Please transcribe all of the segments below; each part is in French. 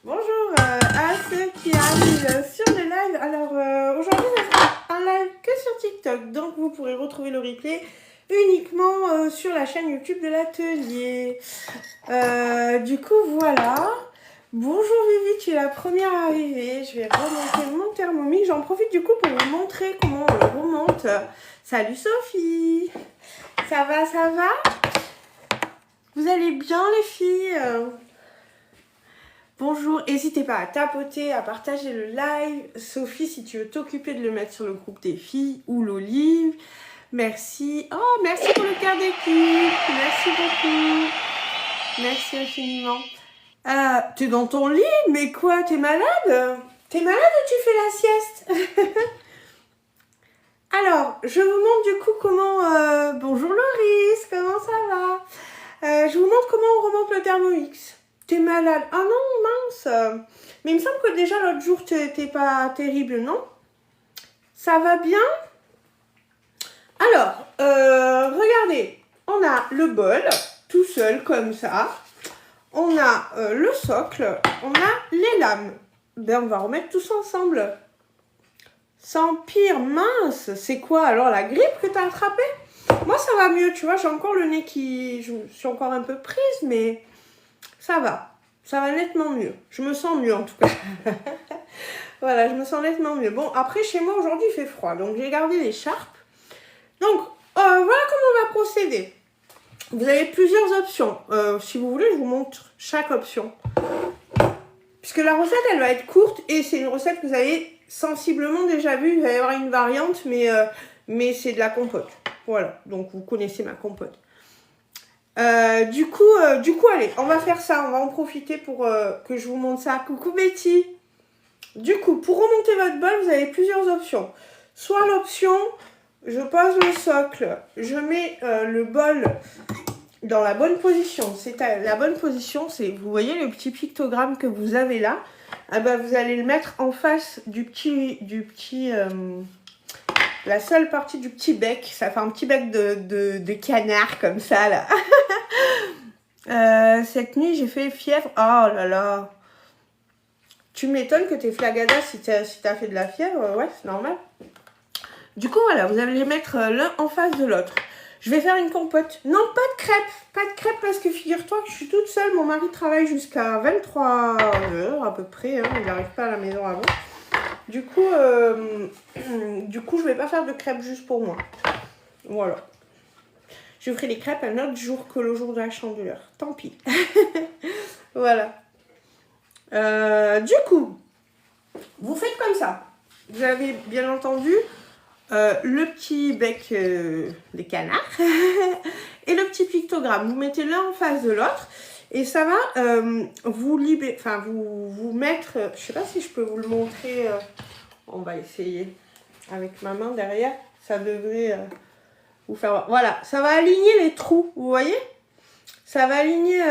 Bonjour à ceux qui arrivent sur le live. Alors aujourd'hui, ça sera un live que sur TikTok, donc vous pourrez retrouver le replay uniquement sur la chaîne YouTube de l'atelier. Du coup, voilà. Bonjour Vivi, tu es la première arrivée. Je vais remonter mon thermomix. J'en profite du coup pour vous montrer comment on le remonte. Salut Sophie. Ça va, ça va? Vous allez bien les filles? Bonjour, n'hésitez pas à tapoter, à partager le live. Sophie, si tu veux t'occuper de le mettre sur le groupe des filles ou l'olive. Merci. Oh, merci pour le cœur d'équipe. Merci beaucoup. Merci infiniment. T'es dans ton lit? Mais quoi, t'es malade? T'es malade ou tu fais la sieste? Alors, je vous montre du coup comment... Bonjour Loris, comment ça va? Je vous montre comment on remonte le Thermomix. T'es malade? Ah non, mince. Mais il me semble que déjà l'autre jour, t'es pas terrible, non? Ça va bien? Alors, regardez. On a le bol, tout seul, comme ça. On a le socle. On a les lames. Ben, on va remettre tout ça ensemble. Sans pire, mince. C'est quoi alors, la grippe que t'as attrapée? Moi, ça va mieux, tu vois. J'ai encore le nez qui... Je suis encore un peu prise, mais... Ça va nettement mieux. Je me sens mieux en tout cas. Voilà, je me sens nettement mieux. Bon, après chez moi aujourd'hui il fait froid, donc j'ai gardé l'écharpe. Donc, voilà comment on va procéder. Vous avez plusieurs options. Si vous voulez, je vous montre chaque option. Puisque la recette, elle va être courte et c'est une recette que vous avez sensiblement déjà vue. Il va y avoir une variante, mais c'est de la compote. Voilà, donc vous connaissez ma compote. Du coup, allez, on va faire ça. On va en profiter pour que je vous montre ça. Coucou Betty. Du coup, pour remonter votre bol, vous avez plusieurs options. Soit l'option, je pose le socle, je mets le bol dans la bonne position. C'est la bonne position, c'est, vous voyez le petit pictogramme que vous avez là. Ah ben, vous allez le mettre en face la seule partie du petit bec. Ça fait un petit bec de canard comme ça là. Cette nuit, j'ai fait fièvre. Oh là là. Tu m'étonnes que t'es flagada si t'as fait de la fièvre. Ouais, c'est normal. Du coup, voilà, vous allez les mettre l'un en face de l'autre. Je vais faire une compote. Non, pas de crêpes. Pas de crêpes parce que figure-toi que je suis toute seule. Mon mari travaille jusqu'à 23 h à peu près. Hein, il n'arrive pas à la maison avant. Du coup, je vais pas faire de crêpes juste pour moi. Voilà. Je ferai les crêpes un autre jour que le jour de la chandeleur. Tant pis. Voilà. Du coup, vous faites comme ça. Vous avez bien entendu le petit bec des canards et le petit pictogramme. Vous mettez l'un en face de l'autre et ça va vous mettre... je sais pas si je peux vous le montrer. On va essayer avec ma main derrière. Ça devrait vous faire voir. Voilà, ça va aligner les trous, vous voyez? Ça va aligner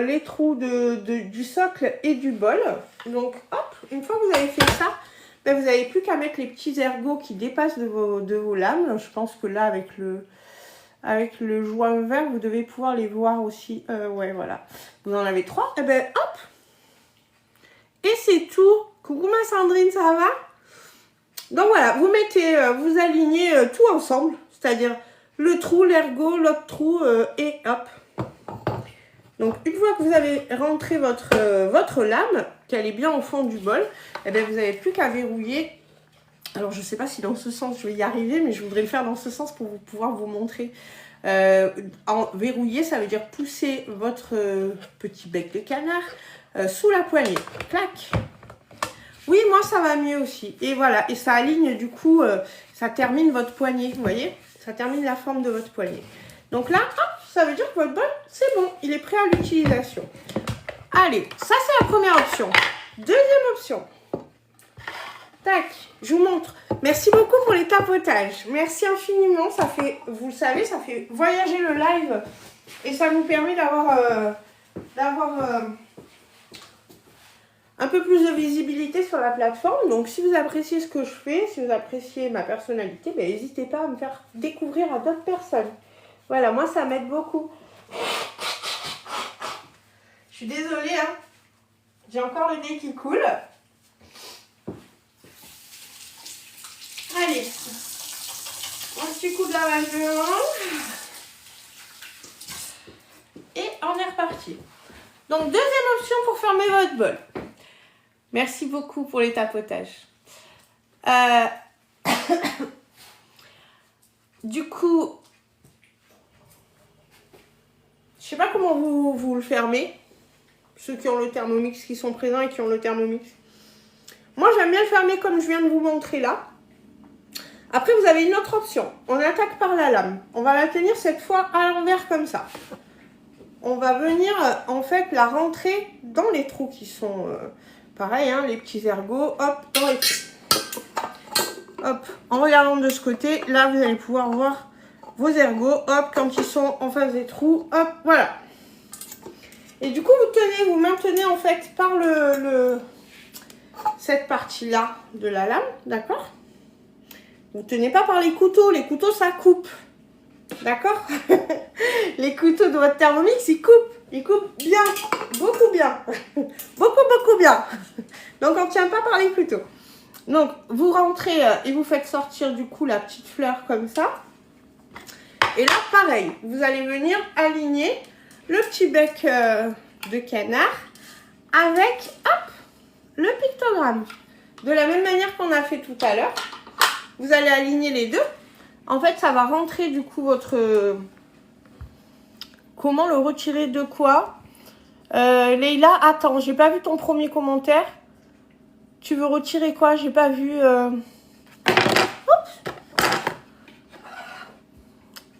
les trous du socle et du bol. Donc, hop, une fois que vous avez fait ça, ben, vous n'avez plus qu'à mettre les petits ergots qui dépassent de vos lames. Je pense que là, avec le joint vert, vous devez pouvoir les voir aussi. Ouais, voilà. Vous en avez 3. Et ben, hop. Et c'est tout. Coucou ma Sandrine, ça va? Donc voilà, vous alignez tout ensemble. C'est-à-dire le trou, l'ergot, l'autre trou et hop. Donc, une fois que vous avez rentré votre lame, qu'elle est bien au fond du bol, eh bien, vous n'avez plus qu'à verrouiller. Alors, je ne sais pas si dans ce sens, je vais y arriver, mais je voudrais le faire dans ce sens pour pouvoir vous montrer. Verrouiller, ça veut dire pousser votre petit bec de canard sous la poignée. Clac! Oui, moi, ça va mieux aussi. Et voilà, et ça aligne, du coup, ça termine votre poignet, vous voyez? Ça termine la forme de votre poignet. Donc là, hop, ça veut dire que votre bol, c'est bon, il est prêt à l'utilisation. Allez, ça c'est la première option. Deuxième option. Tac, je vous montre. Merci beaucoup pour les tapotages. Merci infiniment, ça fait, vous le savez, ça fait voyager le live. Et ça nous permet d'avoir un peu plus de visibilité sur la plateforme. Donc si vous appréciez ce que je fais, si vous appréciez ma personnalité, ben, n'hésitez pas à me faire découvrir à d'autres personnes. Voilà, moi ça m'aide beaucoup. Je suis désolée, hein. J'ai encore le nez qui coule. Allez, un petit coup de lavage de main. Et on est reparti. Donc, deuxième option pour fermer votre bol. Merci beaucoup pour les tapotages. Du coup, je sais pas comment vous le fermez. Ceux qui ont le Thermomix, qui sont présents et qui ont le Thermomix. Moi, j'aime bien le fermer comme je viens de vous montrer là. Après, vous avez une autre option. On attaque par la lame. On va la tenir cette fois à l'envers comme ça. On va venir en fait la rentrer dans les trous qui sont pareil, hein, les petits ergots. Hop, dans les trous. Hop, en regardant de ce côté, là, vous allez pouvoir voir vos ergots. Hop, quand ils sont en face des trous. Hop, voilà. Et du coup, vous maintenez en fait par cette partie-là de la lame, d'accord? Vous ne tenez pas par les couteaux ça coupe, d'accord? Les couteaux de votre Thermomix, ils coupent bien, beaucoup bien, beaucoup bien. Donc, on ne tient pas par les couteaux. Donc, vous rentrez et vous faites sortir du coup la petite fleur comme ça. Et là, pareil, vous allez venir aligner le petit bec de canard avec, hop, le pictogramme. De la même manière qu'on a fait tout à l'heure, vous allez aligner les deux. En fait, ça va rentrer du coup votre... Comment le retirer de quoi? Leïla, attends, j'ai pas vu ton premier commentaire. Tu veux retirer quoi? J'ai pas vu...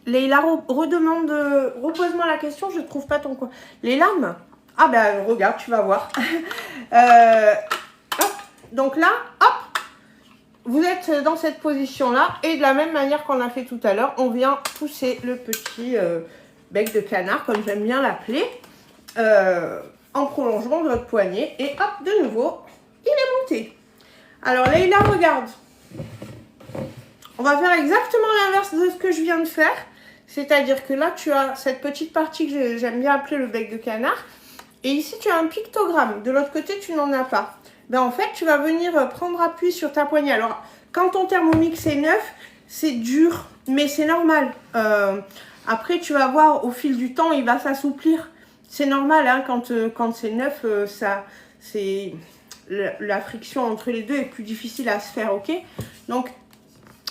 Leïla, redemande, repose-moi la question, je ne trouve pas ton quoi. Les lames? Ah ben regarde, tu vas voir. Hop. Donc là, hop, vous êtes dans cette position-là. Et de la même manière qu'on a fait tout à l'heure, on vient pousser le petit bec de canard, comme j'aime bien l'appeler, en prolongement de votre poignet. Et hop, de nouveau, il est monté. Alors Leïla, regarde. On va faire exactement l'inverse de ce que je viens de faire. C'est-à-dire que là, tu as cette petite partie que j'aime bien appeler le bec de canard. Et ici, tu as un pictogramme. De l'autre côté, tu n'en as pas. Ben, en fait, tu vas venir prendre appui sur ta poignée. Alors, quand ton Thermomix est neuf, c'est dur, mais c'est normal. Après, tu vas voir, au fil du temps, il va s'assouplir. C'est normal, hein, quand c'est neuf, la friction entre les deux est plus difficile à se faire, ok? Donc,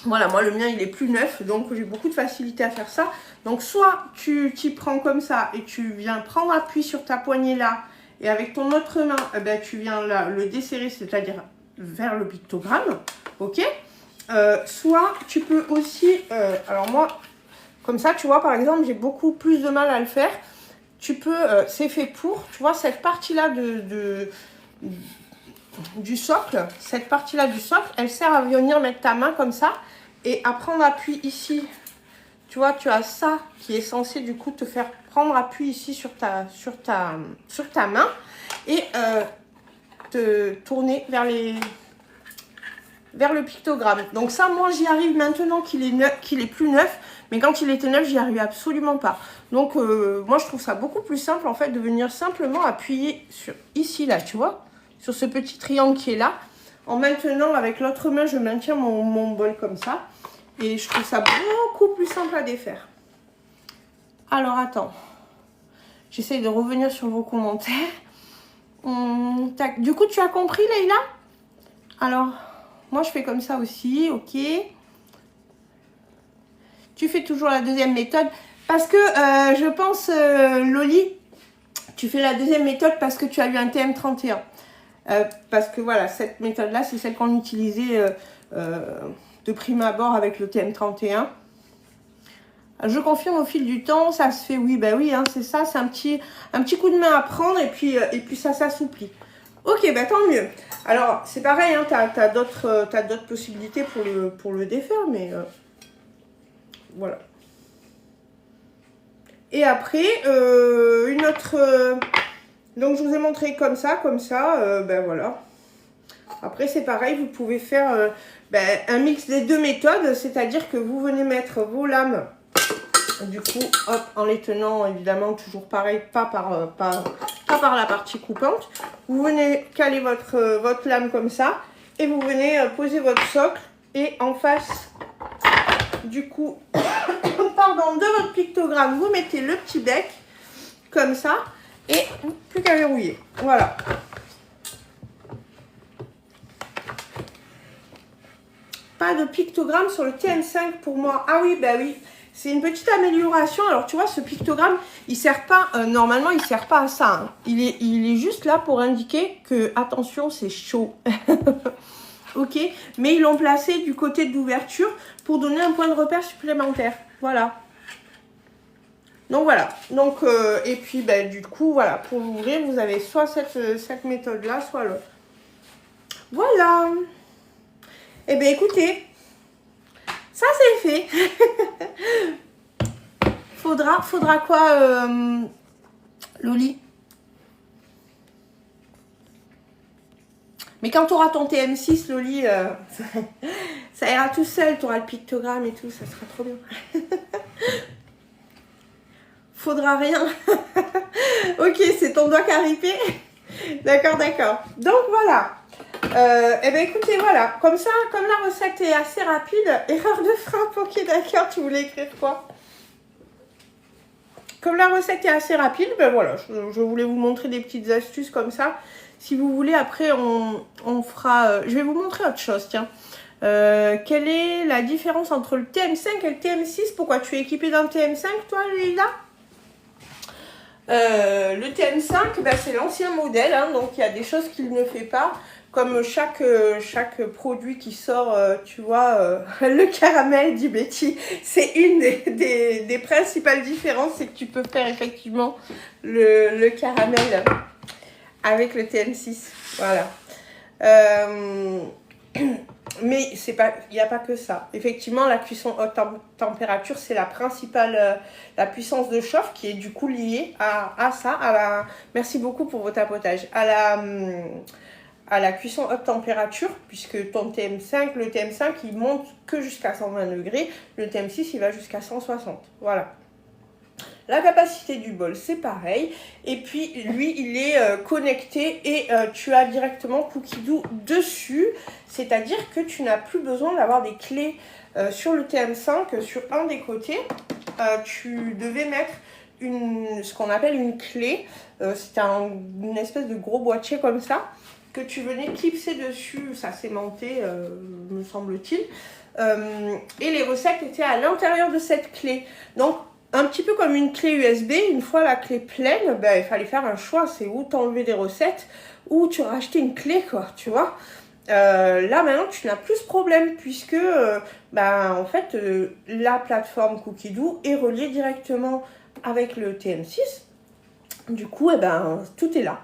voilà, moi le mien il est plus neuf, donc j'ai beaucoup de facilité à faire ça. Donc soit tu t'y prends comme ça et tu viens prendre appui sur ta poignée là, et avec ton autre main, eh ben, tu viens là, le desserrer, c'est-à-dire vers le pictogramme, ok? Soit tu peux aussi, alors moi, comme ça, tu vois, par exemple, j'ai beaucoup plus de mal à le faire. Tu peux, c'est fait pour, tu vois, cette partie-là du socle, cette partie-là du socle, elle sert à venir mettre ta main comme ça et à prendre appui ici. Tu vois, tu as ça qui est censé du coup te faire prendre appui ici sur ta main et te tourner vers le pictogramme. Donc ça, moi, j'y arrive maintenant qu'il est plus neuf, mais quand il était neuf, j'y arrivais absolument pas. Donc moi, je trouve ça beaucoup plus simple en fait de venir simplement appuyer sur ici là, tu vois, sur ce petit triangle qui est là. En maintenant, avec l'autre main, je maintiens mon bol comme ça. Et je trouve ça beaucoup plus simple à défaire. Alors, attends. J'essaie de revenir sur vos commentaires. Tac. Du coup, tu as compris, Leïla? Alors, moi, je fais comme ça aussi. Ok. Tu fais toujours la deuxième méthode. Parce que, je pense, Loli, tu fais la deuxième méthode parce que tu as eu un TM31. Parce que voilà, cette méthode-là, c'est celle qu'on utilisait de prime abord avec le TM31. Je confirme au fil du temps, ça se fait, oui, bah oui, hein, c'est ça, c'est un petit coup de main à prendre et puis ça s'assouplit. Ok, bah tant mieux. Alors, c'est pareil, hein, t'as d'autres possibilités pour le défaire, mais voilà. Et après, une autre... donc, je vous ai montré comme ça, ben voilà. Après, c'est pareil, vous pouvez faire un mix des deux méthodes, c'est-à-dire que vous venez mettre vos lames, du coup, hop, en les tenant, évidemment, toujours pareil, pas pas par la partie coupante. Vous venez caler votre lame comme ça et vous venez poser votre socle et en face du coup pardon, de votre pictogramme, vous mettez le petit bec comme ça et plus qu'à verrouiller. Voilà. Pas de pictogramme sur le TM5 pour moi. Ah oui, bah oui. C'est une petite amélioration. Alors, tu vois, ce pictogramme, il sert pas, normalement, il sert pas à ça. Hein. Il est juste là pour indiquer que, attention, c'est chaud. Ok, mais ils l'ont placé du côté de l'ouverture pour donner un point de repère supplémentaire. Voilà. Donc, voilà. Donc, et puis, ben, du coup, voilà, pour l'ouvrir, vous avez soit cette méthode-là, soit l'autre. Voilà. Eh bien, écoutez, ça, c'est fait. Faudra quoi, Loli? Mais quand tu auras ton TM6, Loli, ça ira tout seul. Tu auras le pictogramme et tout, ça sera trop bien. Faudra rien. Ok, c'est ton doigt caripé. D'accord, d'accord. Donc, voilà. Eh bien, écoutez, voilà. Comme ça, comme la recette est assez rapide, erreur de frappe. Ok, d'accord, tu voulais écrire quoi? Comme la recette est assez rapide, ben voilà, je voulais vous montrer des petites astuces comme ça. Si vous voulez, après, on fera... je vais vous montrer autre chose, tiens. Quelle est la différence entre le TM5 et le TM6? Pourquoi tu es équipé d'un TM5, toi, Lila? Le TM5, ben, c'est l'ancien modèle, hein, donc il y a des choses qu'il ne fait pas. Comme chaque produit qui sort, tu vois, le caramel, dit Betty, c'est une des principales différences, c'est que tu peux faire effectivement le caramel avec le TM6. Voilà. Mais il n'y a pas que ça. Effectivement, la cuisson haute température, c'est la principale, la puissance de chauffe qui est du coup liée à ça. Merci beaucoup pour vos tapotages. À la cuisson haute température, puisque ton TM5, le TM5, il monte que jusqu'à 120 degrés. Le TM6, il va jusqu'à 160. Voilà. La capacité du bol, c'est pareil. Et puis, lui, il est connecté et tu as directement Cookidoo dessus. C'est-à-dire que tu n'as plus besoin d'avoir des clés sur le TM5. Sur un des côtés, tu devais mettre ce qu'on appelle une clé. C'est une espèce de gros boîtier comme ça que tu venais clipser dessus. Ça s'aimantait, me semble-t-il. Et les recettes étaient à l'intérieur de cette clé. Donc, un petit peu comme une clé USB, une fois la clé pleine, ben, il fallait faire un choix. C'est où t'enlever des recettes ou tu rachetais une clé, quoi, tu vois. Là, maintenant, tu n'as plus ce problème puisque, ben, en fait, la plateforme Cookidoo est reliée directement avec le TM6. Du coup, eh ben, tout est là.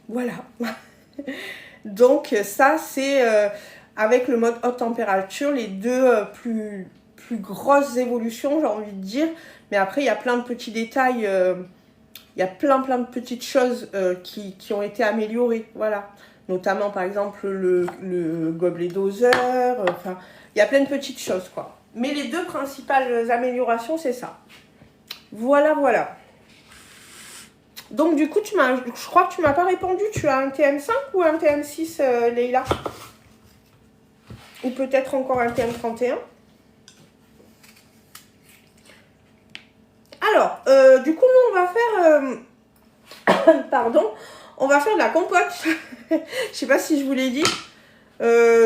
Voilà. Donc, ça, c'est avec le mode haute température, les deux plus grosses évolutions, j'ai envie de dire. Mais après, il y a plein de petits détails, il y a plein de petites choses qui ont été améliorées, voilà. Notamment, par exemple, le gobelet doseur, enfin, il y a plein de petites choses, quoi. Mais les deux principales améliorations, c'est ça. Voilà, voilà. Donc, du coup, je crois que tu m'as pas répondu. Tu as un TM5 ou un TM6, Leïla? Ou peut-être encore un TM31? Alors, du coup, nous, on va faire... pardon, on va faire de la compote. Je sais pas si je vous l'ai dit.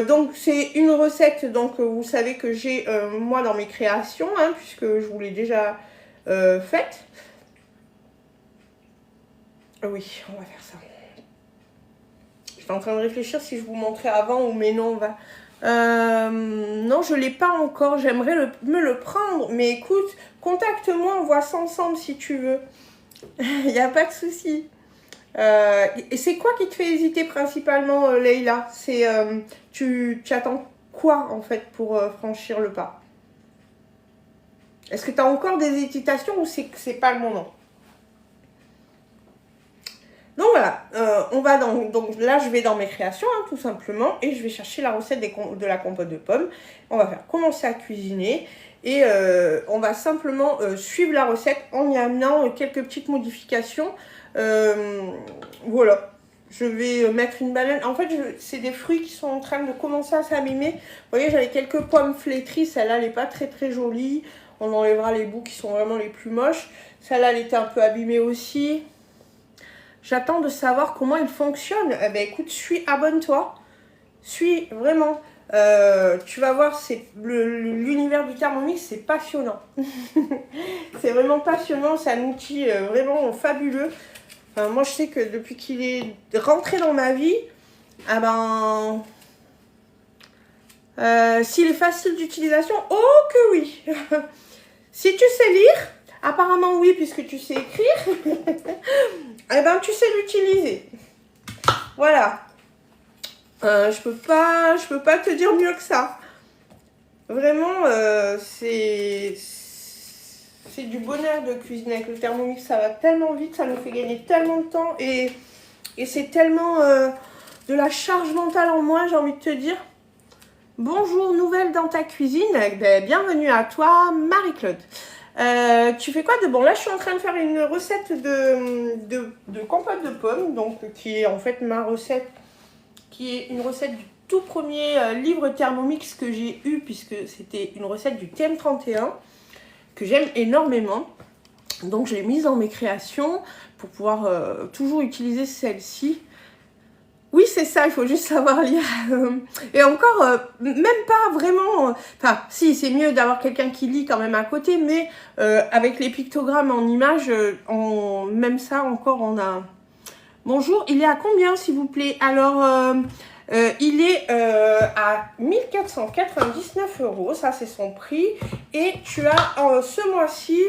Donc, c'est une recette, donc vous savez que j'ai, moi, dans mes créations, hein, puisque je vous l'ai déjà faite. Oui, on va faire ça. J'étais en train de réfléchir si je vous montrais avant ou mais non, on va... non, je ne l'ai pas encore. J'aimerais me le prendre. Mais écoute, contacte-moi, on voit ça ensemble si tu veux. Il n'y a pas de souci. Et c'est quoi qui te fait hésiter principalement, Leïla? C'est tu attends quoi en fait pour franchir le pas? Est-ce que tu as encore des hésitations ou c'est pas le moment? Donc voilà, on va donc là je vais dans mes créations hein, tout simplement et je vais chercher la recette de la compote de pommes. On va faire commencer à cuisiner et on va simplement suivre la recette en y amenant quelques petites modifications. Voilà, je vais mettre une banane. En fait, c'est des fruits qui sont en train de commencer à s'abîmer. Vous voyez, j'avais quelques pommes flétries, celle-là elle n'est pas très jolie. On enlèvera les bouts qui sont vraiment les plus moches. Celle-là, elle était un peu abîmée aussi. J'attends de savoir comment il fonctionne. Eh ben, écoute, abonne-toi. Suis vraiment. Tu vas voir, l'univers du Thermomix, c'est passionnant. C'est vraiment passionnant. C'est un outil vraiment fabuleux. Enfin, moi, je sais que depuis qu'il est rentré dans ma vie, ah ben... s'il est facile d'utilisation, oh que oui. Si tu sais lire, apparemment oui, puisque tu sais écrire, eh ben tu sais l'utiliser. Voilà. Je peux pas te dire mieux que ça. Vraiment, c'est du bonheur de cuisiner avec le Thermomix. Ça va tellement vite, ça nous fait gagner tellement de temps et c'est tellement de la charge mentale en moins, j'ai envie de te dire. Bonjour, nouvelle dans ta cuisine. Ben, bienvenue à toi, Marie-Claude. Tu fais quoi de bon? Là, je suis en train de faire une recette de compote de pommes, donc qui est en fait ma recette, qui est une recette du tout premier livre Thermomix que j'ai eu, puisque c'était une recette du TM31 que j'aime énormément. Donc, je l'ai mise dans mes créations pour pouvoir toujours utiliser celle-ci. Oui, c'est ça, il faut juste savoir lire. Et encore, même pas vraiment... Enfin, si, c'est mieux d'avoir quelqu'un qui lit quand même à côté, mais avec les pictogrammes en images, même ça encore, on a... Bonjour, il est à combien, s'il vous plaît? Alors, il est à 1499 €, ça c'est son prix. Et tu as ce mois-ci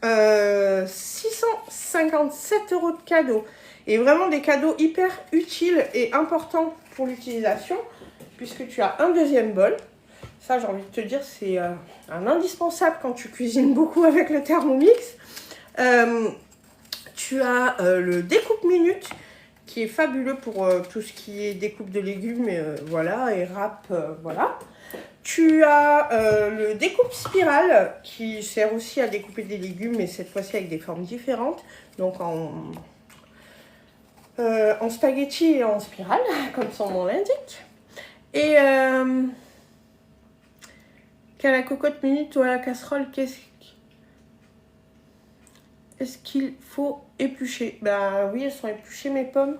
657 € de cadeaux. Et vraiment des cadeaux hyper utiles et importants pour l'utilisation, puisque tu as un deuxième bol. Ça, j'ai envie de te dire, c'est un indispensable quand tu cuisines beaucoup avec le Thermomix. Tu as le découpe minute, qui est fabuleux pour tout ce qui est découpe de légumes, voilà, et râpe, voilà. Tu as le découpe spirale, qui sert aussi à découper des légumes, mais cette fois-ci avec des formes différentes. Donc en spaghetti et en spirale, comme son nom l'indique. Et qu'à la cocotte minute ou à la casserole, est-ce qu'il faut éplucher? Bah oui, elles sont épluchées mes pommes.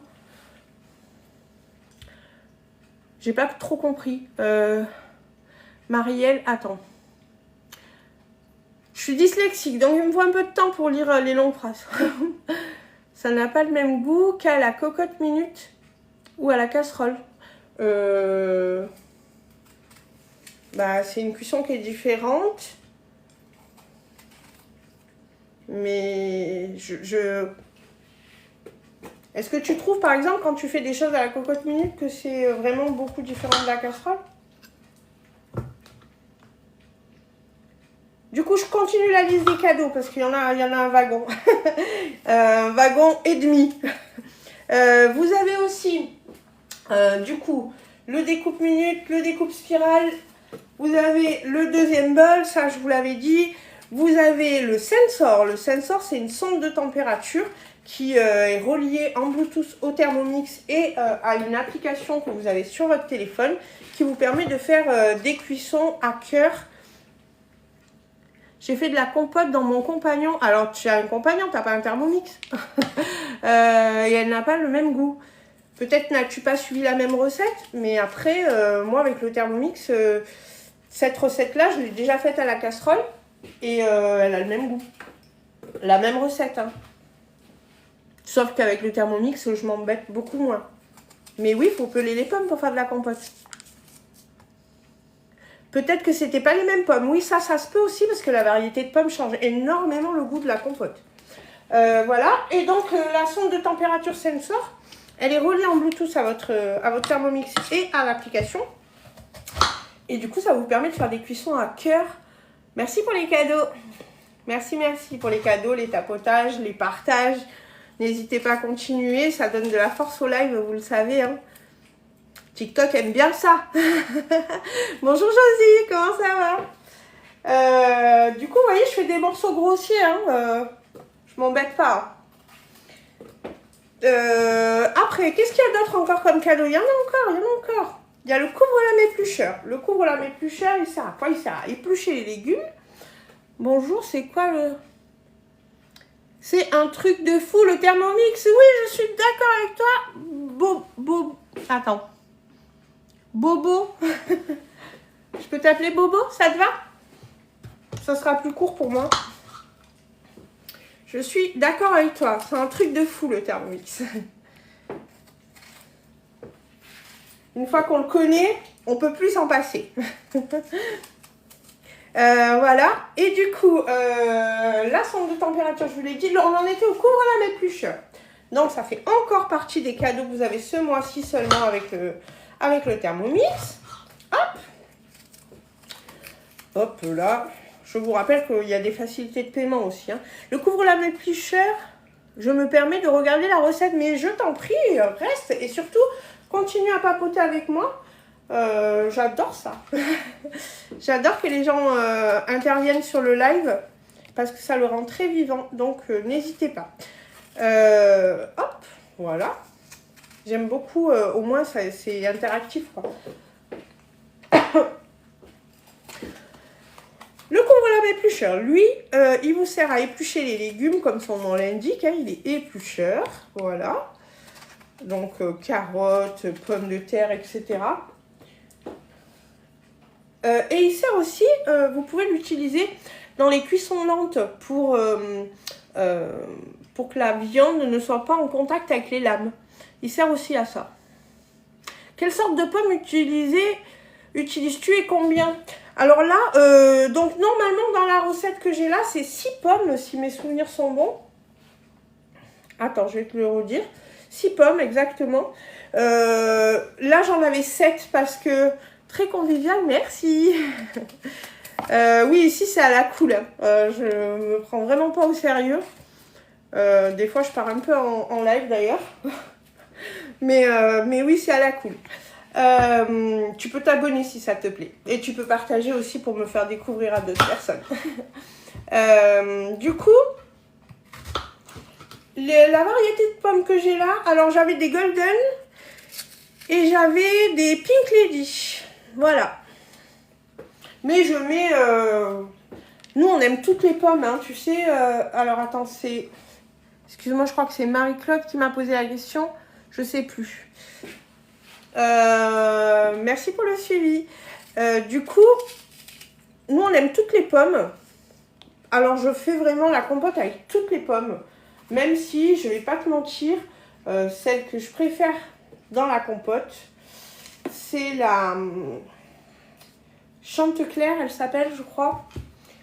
J'ai pas trop compris. Marielle, attends. Je suis dyslexique, donc il me faut un peu de temps pour lire les longues phrases. Ça n'a pas le même goût qu'à la cocotte minute ou à la casserole. Bah, c'est une cuisson qui est différente. Mais Est-ce que tu trouves, par exemple, quand tu fais des choses à la cocotte minute, que c'est vraiment beaucoup différent de la casserole? Du coup, je continue la liste des cadeaux parce qu'il y en a un wagon. Un wagon et demi. Vous avez aussi, du coup, le découpe minute, le découpe spirale. Vous avez le deuxième bol, ça je vous l'avais dit. Vous avez le sensor. Le sensor, c'est une sonde de température qui est reliée en Bluetooth au Thermomix et à une application que vous avez sur votre téléphone qui vous permet de faire des cuissons à cœur. J'ai fait de la compote dans mon compagnon. Alors, tu as un compagnon, tu n'as pas un Thermomix. Et elle n'a pas le même goût. Peut-être n'as-tu pas suivi la même recette, mais après, moi, avec le Thermomix, cette recette-là, je l'ai déjà faite à la casserole et elle a le même goût. La même recette, hein. Sauf qu'avec le Thermomix, je m'embête beaucoup moins. Mais oui, il faut peler les pommes pour faire de la compote. Peut-être que c'était pas les mêmes pommes. Oui, ça se peut aussi parce que la variété de pommes change énormément le goût de la compote. Voilà. Et donc, la sonde de température sensor, elle est reliée en Bluetooth à votre Thermomix et à l'application. Et du coup, ça vous permet de faire des cuissons à cœur. Merci pour les cadeaux. Merci pour les cadeaux, les tapotages, les partages. N'hésitez pas à continuer, ça donne de la force au live, vous le savez. Hein. TikTok aime bien ça. Bonjour Josie, comment ça va? Du coup, vous voyez, je fais des morceaux grossiers. Hein, je m'embête pas. Après, qu'est-ce qu'il y a d'autre encore comme cadeau? Il y en a encore. Il y a le couvre-la m'éplucheur. Le couvre-la m'éplucheur, il sert à quoi? Il sert à éplucher les légumes. Bonjour, c'est quoi le... C'est un truc de fou, le Thermomix. Oui, je suis d'accord avec toi. Attends. Bobo. Je peux t'appeler Bobo? Ça te va? Ça sera plus court pour moi. Je suis d'accord avec toi. C'est un truc de fou, le Thermomix. Une fois qu'on le connaît, on peut plus s'en passer. Voilà. Et du coup, la sonde de température, je vous l'ai dit, on en était au couvre-la m'éplucheur. Donc, ça fait encore partie des cadeaux que vous avez ce mois-ci seulement avec le Thermomix. Hop. Hop là. Je vous rappelle qu'il y a des facilités de paiement aussi. Hein. Le couvre-la m'éplucheur, je me permets de regarder la recette, mais je t'en prie, reste et surtout, continue à papoter avec moi. J'adore ça. J'adore que les gens interviennent sur le live parce que ça le rend très vivant. Donc, n'hésitez pas. Hop, voilà. J'aime beaucoup, au moins, c'est interactif, quoi. Le couvre-la m'éplucheur, lui, il vous sert à éplucher les légumes comme son nom l'indique. Hein, il est éplucheur, voilà. Donc, carottes, pommes de terre, etc. Et il sert aussi, vous pouvez l'utiliser dans les cuissons lentes pour que la viande ne soit pas en contact avec les lames. Il sert aussi à ça. Quelle sorte de pommes utilises-tu et combien? Alors là, donc normalement dans la recette que j'ai là, c'est 6 pommes, si mes souvenirs sont bons. Attends, je vais te le redire. 6 pommes, exactement. Là, j'en avais 7 parce que... Très convivial, merci. Oui, ici, c'est à la cool. Je me prends vraiment pas au sérieux. Des fois, je pars un peu en live, d'ailleurs. mais oui, c'est à la cool. Tu peux t'abonner si ça te plaît. Et tu peux partager aussi pour me faire découvrir à d'autres personnes. Du coup, la variété de pommes que j'ai là, alors j'avais des golden et j'avais des pink lady. Voilà. Mais je mets... Nous, on aime toutes les pommes, hein, tu sais. Alors, attends, c'est... Excuse-moi, je crois que c'est Marie-Claude qui m'a posé la question. Je sais plus. Merci pour le suivi. Du coup, nous, on aime toutes les pommes. Alors, je fais vraiment la compote avec toutes les pommes. Même si, je vais pas te mentir, celle que je préfère dans la compote, c'est la Chanteclair, elle s'appelle, je crois.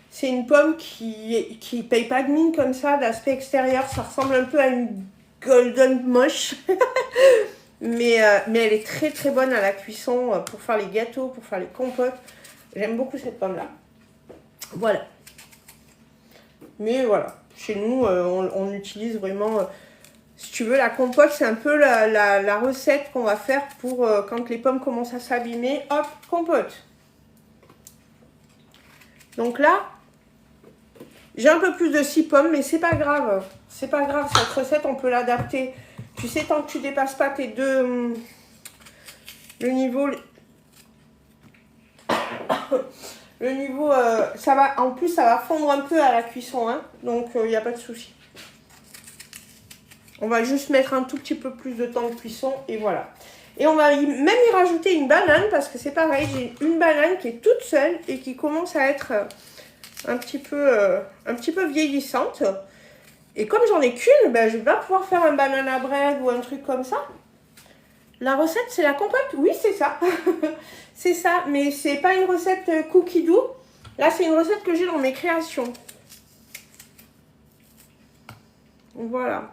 C'est une pomme qui paye pas de mine comme ça, d'aspect extérieur. Ça ressemble un peu à une golden moche. mais elle est très très bonne à la cuisson pour faire les gâteaux, pour faire les compotes. J'aime beaucoup cette pomme-là. Voilà. Mais voilà, chez nous, on utilise vraiment... si tu veux, la compote, c'est un peu la recette qu'on va faire pour quand les pommes commencent à s'abîmer. Hop, compote. Donc là, j'ai un peu plus de 6 pommes, mais c'est pas grave. C'est pas grave, cette recette, on peut l'adapter. Tu sais, tant que tu dépasses pas tes deux... le niveau... le niveau... ça va, en plus, ça va fondre un peu à la cuisson, hein, donc il n'y a pas de souci. On va juste mettre un tout petit peu plus de temps de cuisson et voilà. Et on va même y rajouter une banane parce que c'est pareil, j'ai une banane qui est toute seule et qui commence à être un petit peu vieillissante. Et comme j'en ai qu'une, ben, je vais pas pouvoir faire un banana bread ou un truc comme ça. La recette, c'est la compote? Oui, c'est ça. C'est ça, mais c'est pas une recette cookie doux. Là, c'est une recette que j'ai dans mes créations. Voilà.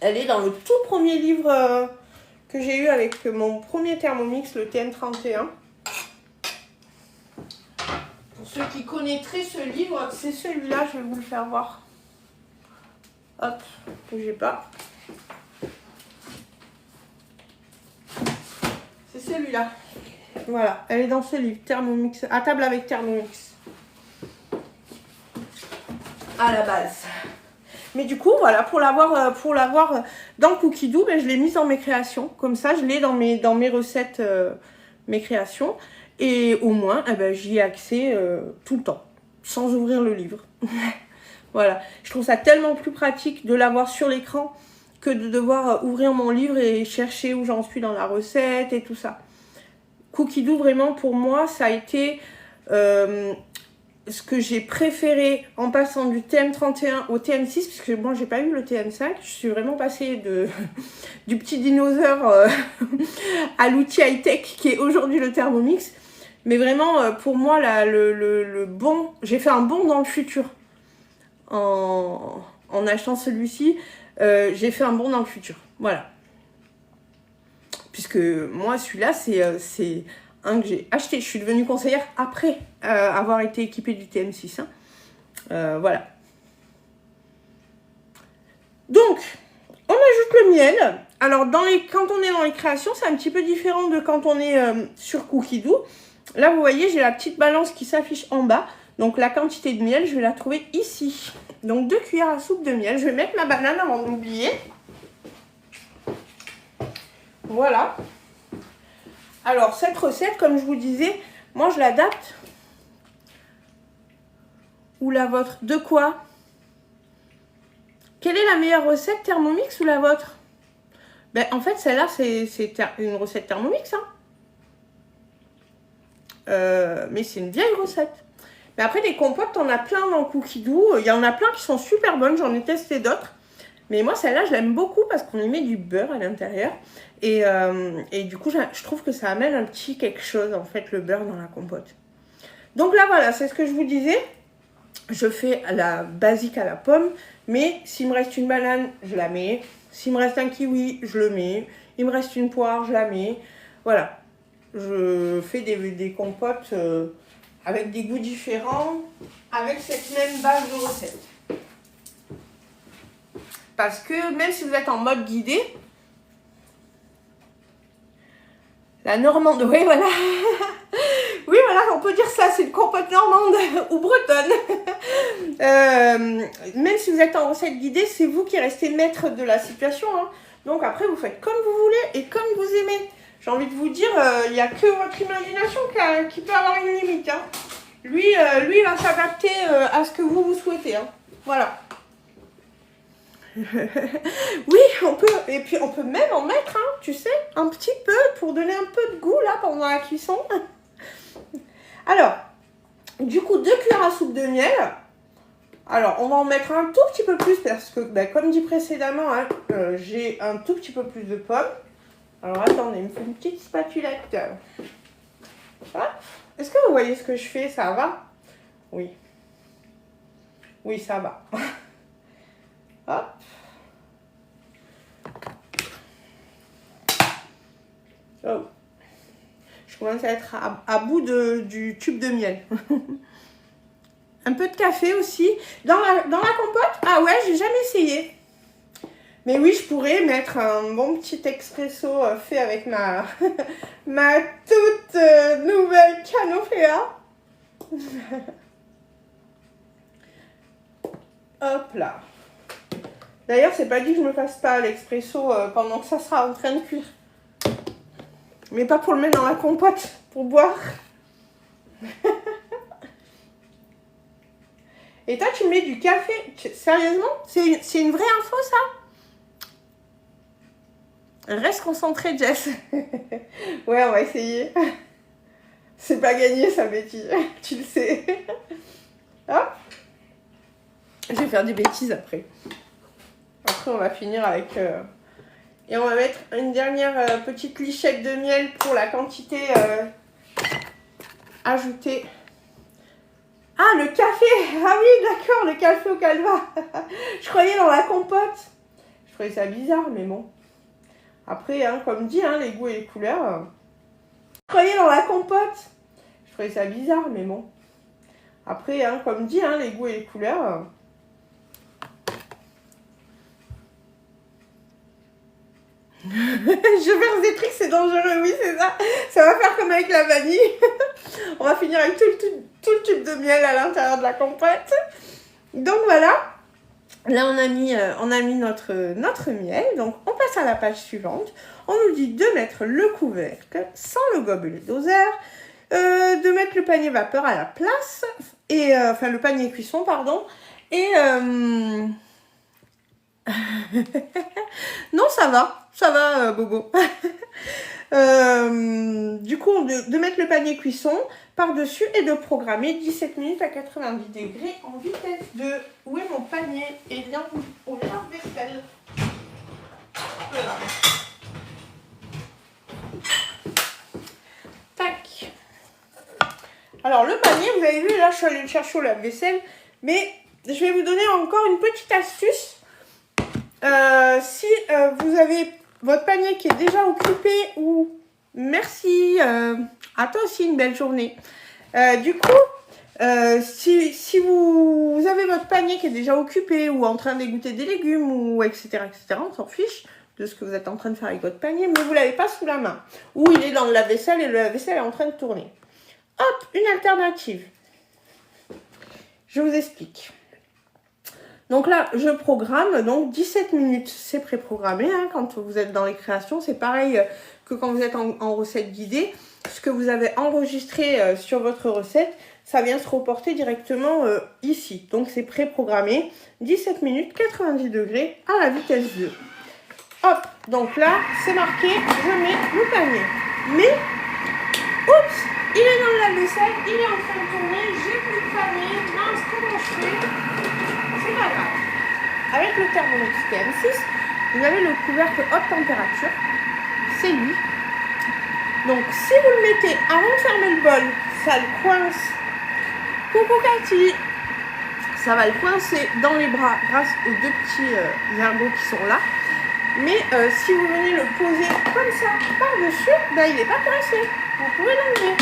Elle est dans le tout premier livre que j'ai eu avec mon premier Thermomix, le TN31. Pour ceux qui connaîtraient ce livre, c'est celui-là, je vais vous le faire voir. Hop, bougez pas. C'est celui-là. Voilà, elle est dans ce livre, Thermomix, à table avec Thermomix. À la base. Mais du coup, voilà, pour l'avoir dans Cookidoo, ben, je l'ai mise dans mes créations. Comme ça, je l'ai dans mes recettes, mes créations. Et au moins, eh ben, j'y ai accès tout le temps, sans ouvrir le livre. Voilà, je trouve ça tellement plus pratique de l'avoir sur l'écran que de devoir ouvrir mon livre et chercher où j'en suis dans la recette et tout ça. Cookidoo, vraiment, pour moi, ça a été ce que j'ai préféré en passant du TM31 au TM6, puisque moi, j'ai pas eu le TM5. Je suis vraiment passée du petit dinosaure à l'outil high-tech qui est aujourd'hui le Thermomix. Mais vraiment, pour moi, là, le bon, j'ai fait un bond dans le futur. En achetant celui-ci, j'ai fait un bond dans le futur. Voilà. Puisque moi, celui-là, c'est un que j'ai acheté. Je suis devenue conseillère après avoir été équipée du TM6. Hein. Voilà. Donc, on ajoute le miel. Alors, quand on est dans les créations, c'est un petit peu différent de quand on est sur Cookidoo. Là, vous voyez, j'ai la petite balance qui s'affiche en bas. Donc, la quantité de miel, je vais la trouver ici. Donc, 2 cuillères à soupe de miel. Je vais mettre ma banane avant d'oublier. Voilà. Alors, cette recette, comme je vous disais, moi, je l'adapte. Ou la vôtre. De quoi? Quelle est la meilleure recette, Thermomix ou la vôtre? Ben, en fait, celle-là, c'est une recette Thermomix. Hein. Mais c'est une vieille recette. Mais après, des compotes, t'en as plein dans Cookidoo. Il y en a plein qui sont super bonnes. J'en ai testé d'autres. Mais moi, celle-là, je l'aime beaucoup parce qu'on y met du beurre à l'intérieur. Et du coup, je trouve que ça amène un petit quelque chose, en fait, le beurre dans la compote. Donc là, voilà, c'est ce que je vous disais. Je fais la basique à la pomme. Mais s'il me reste une banane, je la mets. S'il me reste un kiwi, je le mets. Il me reste une poire, je la mets. Voilà. Je fais des compotes avec des goûts différents, avec cette même base de recette. Parce que même si vous êtes en mode guidé, la normande, oui voilà, oui voilà, on peut dire ça, c'est une compote normande ou bretonne. Même si vous êtes en recette guidée, c'est vous qui restez maître de la situation. Hein. Donc après, vous faites comme vous voulez et comme vous aimez. J'ai envie de vous dire, il n'y a que votre imagination qui peut avoir une limite. Hein. Lui, il va s'adapter à ce que vous souhaitez. Hein. Voilà. Oui, on peut. Et puis, on peut même en mettre, hein, tu sais, un petit peu pour donner un peu de goût, là, pendant la cuisson. Alors, du coup, 2 cuillères à soupe de miel. Alors, on va en mettre un tout petit peu plus parce que, ben, comme dit précédemment, hein, j'ai un tout petit peu plus de pommes. Alors attendez, il me faut une petite spatulette. Est-ce que vous voyez ce que je fais? Ça va? Oui. Oui, ça va. Hop. Oh. Je commence à être à bout du tube de miel. Un peu de café aussi. Dans la compote? Ah ouais, j'ai jamais essayé. Mais oui, je pourrais mettre un bon petit expresso fait avec ma toute nouvelle Canofea. Hop là. D'ailleurs, c'est pas dit que je me fasse pas l'expresso pendant que ça sera en train de cuire. Mais pas pour le mettre dans la compote, pour boire. Et toi, tu mets du café. Sérieusement? C'est une vraie info, ça? Reste concentré, Jess. Ouais, on va essayer. C'est pas gagné, ça, Betty. Tu le sais. Hop. Je vais faire des bêtises après. Après, on va finir avec... Et on va mettre une dernière petite lichette de miel pour la quantité ajoutée. Ah, le café. Ah oui, d'accord, le café au calva. Je croyais dans la compote. Je trouvais ça bizarre, mais bon. Après, hein, comme dit, hein, les goûts et les couleurs. Je croyais dans la compote. Je trouvais ça bizarre, mais bon. Après, hein, comme dit, hein, les goûts et les couleurs. Je vais faire des trucs, c'est dangereux, oui, c'est ça. Ça va faire comme avec la vanille. On va finir avec tout le tube de miel à l'intérieur de la compote. Donc voilà. Là, on a mis notre miel. Donc, on passe à la page suivante. On nous dit de mettre le couvercle sans le gobelet doseur, de mettre le panier vapeur à la place, et enfin le panier cuisson, pardon. Et non, ça va, Bobo. Du coup, de mettre le panier cuisson par-dessus et de programmer 17 minutes à 90 degrés en vitesse 2. Où est mon panier? Et bien, au lave-vaisselle. Voilà. Tac. Alors, le panier, vous avez vu, là, je suis allée le chercher au lave-vaisselle. Mais je vais vous donner encore une petite astuce. Si vous avez votre panier qui est déjà occupé ou... Merci, à toi aussi une belle journée. Du coup, si vous avez votre panier qui est déjà occupé ou en train d'égoutter des légumes ou etc., on s'en fiche de ce que vous êtes en train de faire avec votre panier, mais vous ne l'avez pas sous la main. Ou il est dans le lave-vaisselle et le lave-vaisselle est en train de tourner. Hop, une alternative. Je vous explique. Donc là, je programme, donc 17 minutes, c'est préprogrammé. Hein, quand vous êtes dans les créations, c'est pareil que quand vous êtes en recette guidée. Ce que vous avez enregistré sur votre recette, ça vient se reporter directement ici. Donc c'est préprogrammé, 17 minutes, 90 degrés à la vitesse 2. Hop, donc là, c'est marqué, je mets le panier. Mais, oups, il est dans le lave-vaisselle, il est en train de tourner, j'ai plus de panier, mince, comment je fais? C'est pas grave. Avec le Thermomix PM6, vous avez le couvercle haute température. C'est lui. Donc, si vous le mettez avant de fermer le bol, ça le coince. Coucou Cathy. Ça va le coincer dans les bras grâce aux deux petits ergots qui sont là. Mais si vous venez le poser comme ça par-dessus, ben, il n'est pas coincé. Vous pouvez l'enlever.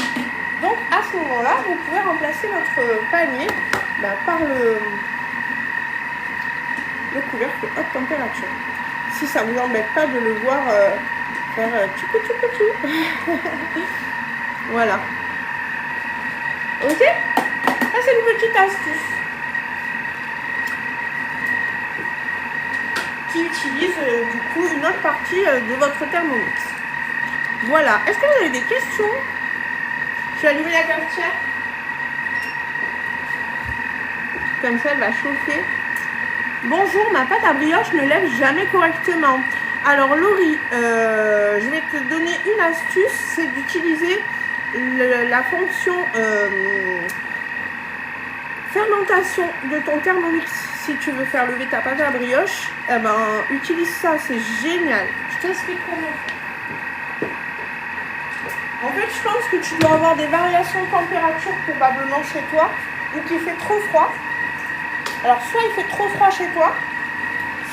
Donc, à ce moment-là, vous pouvez remplacer votre panier par le couvercle haute température. Si ça ne vous embête pas de le voir faire tchoukou. Voilà. Ok? Ça, c'est une petite astuce qui utilise du coup une autre partie de votre Thermomix. Voilà. Est-ce que vous avez des questions? Je vais allumer la cafetière. Comme ça, elle va chauffer. Bonjour, ma pâte à brioche ne lève jamais correctement. Alors Laurie, je vais te donner une astuce, c'est d'utiliser la fonction fermentation de ton Thermomix. Si tu veux faire lever ta pâte à brioche, utilise ça, c'est génial. Je t'explique comment. En fait, je pense que tu dois avoir des variations de température probablement chez toi, ou qu'il fait trop froid. Alors, soit il fait trop froid chez toi,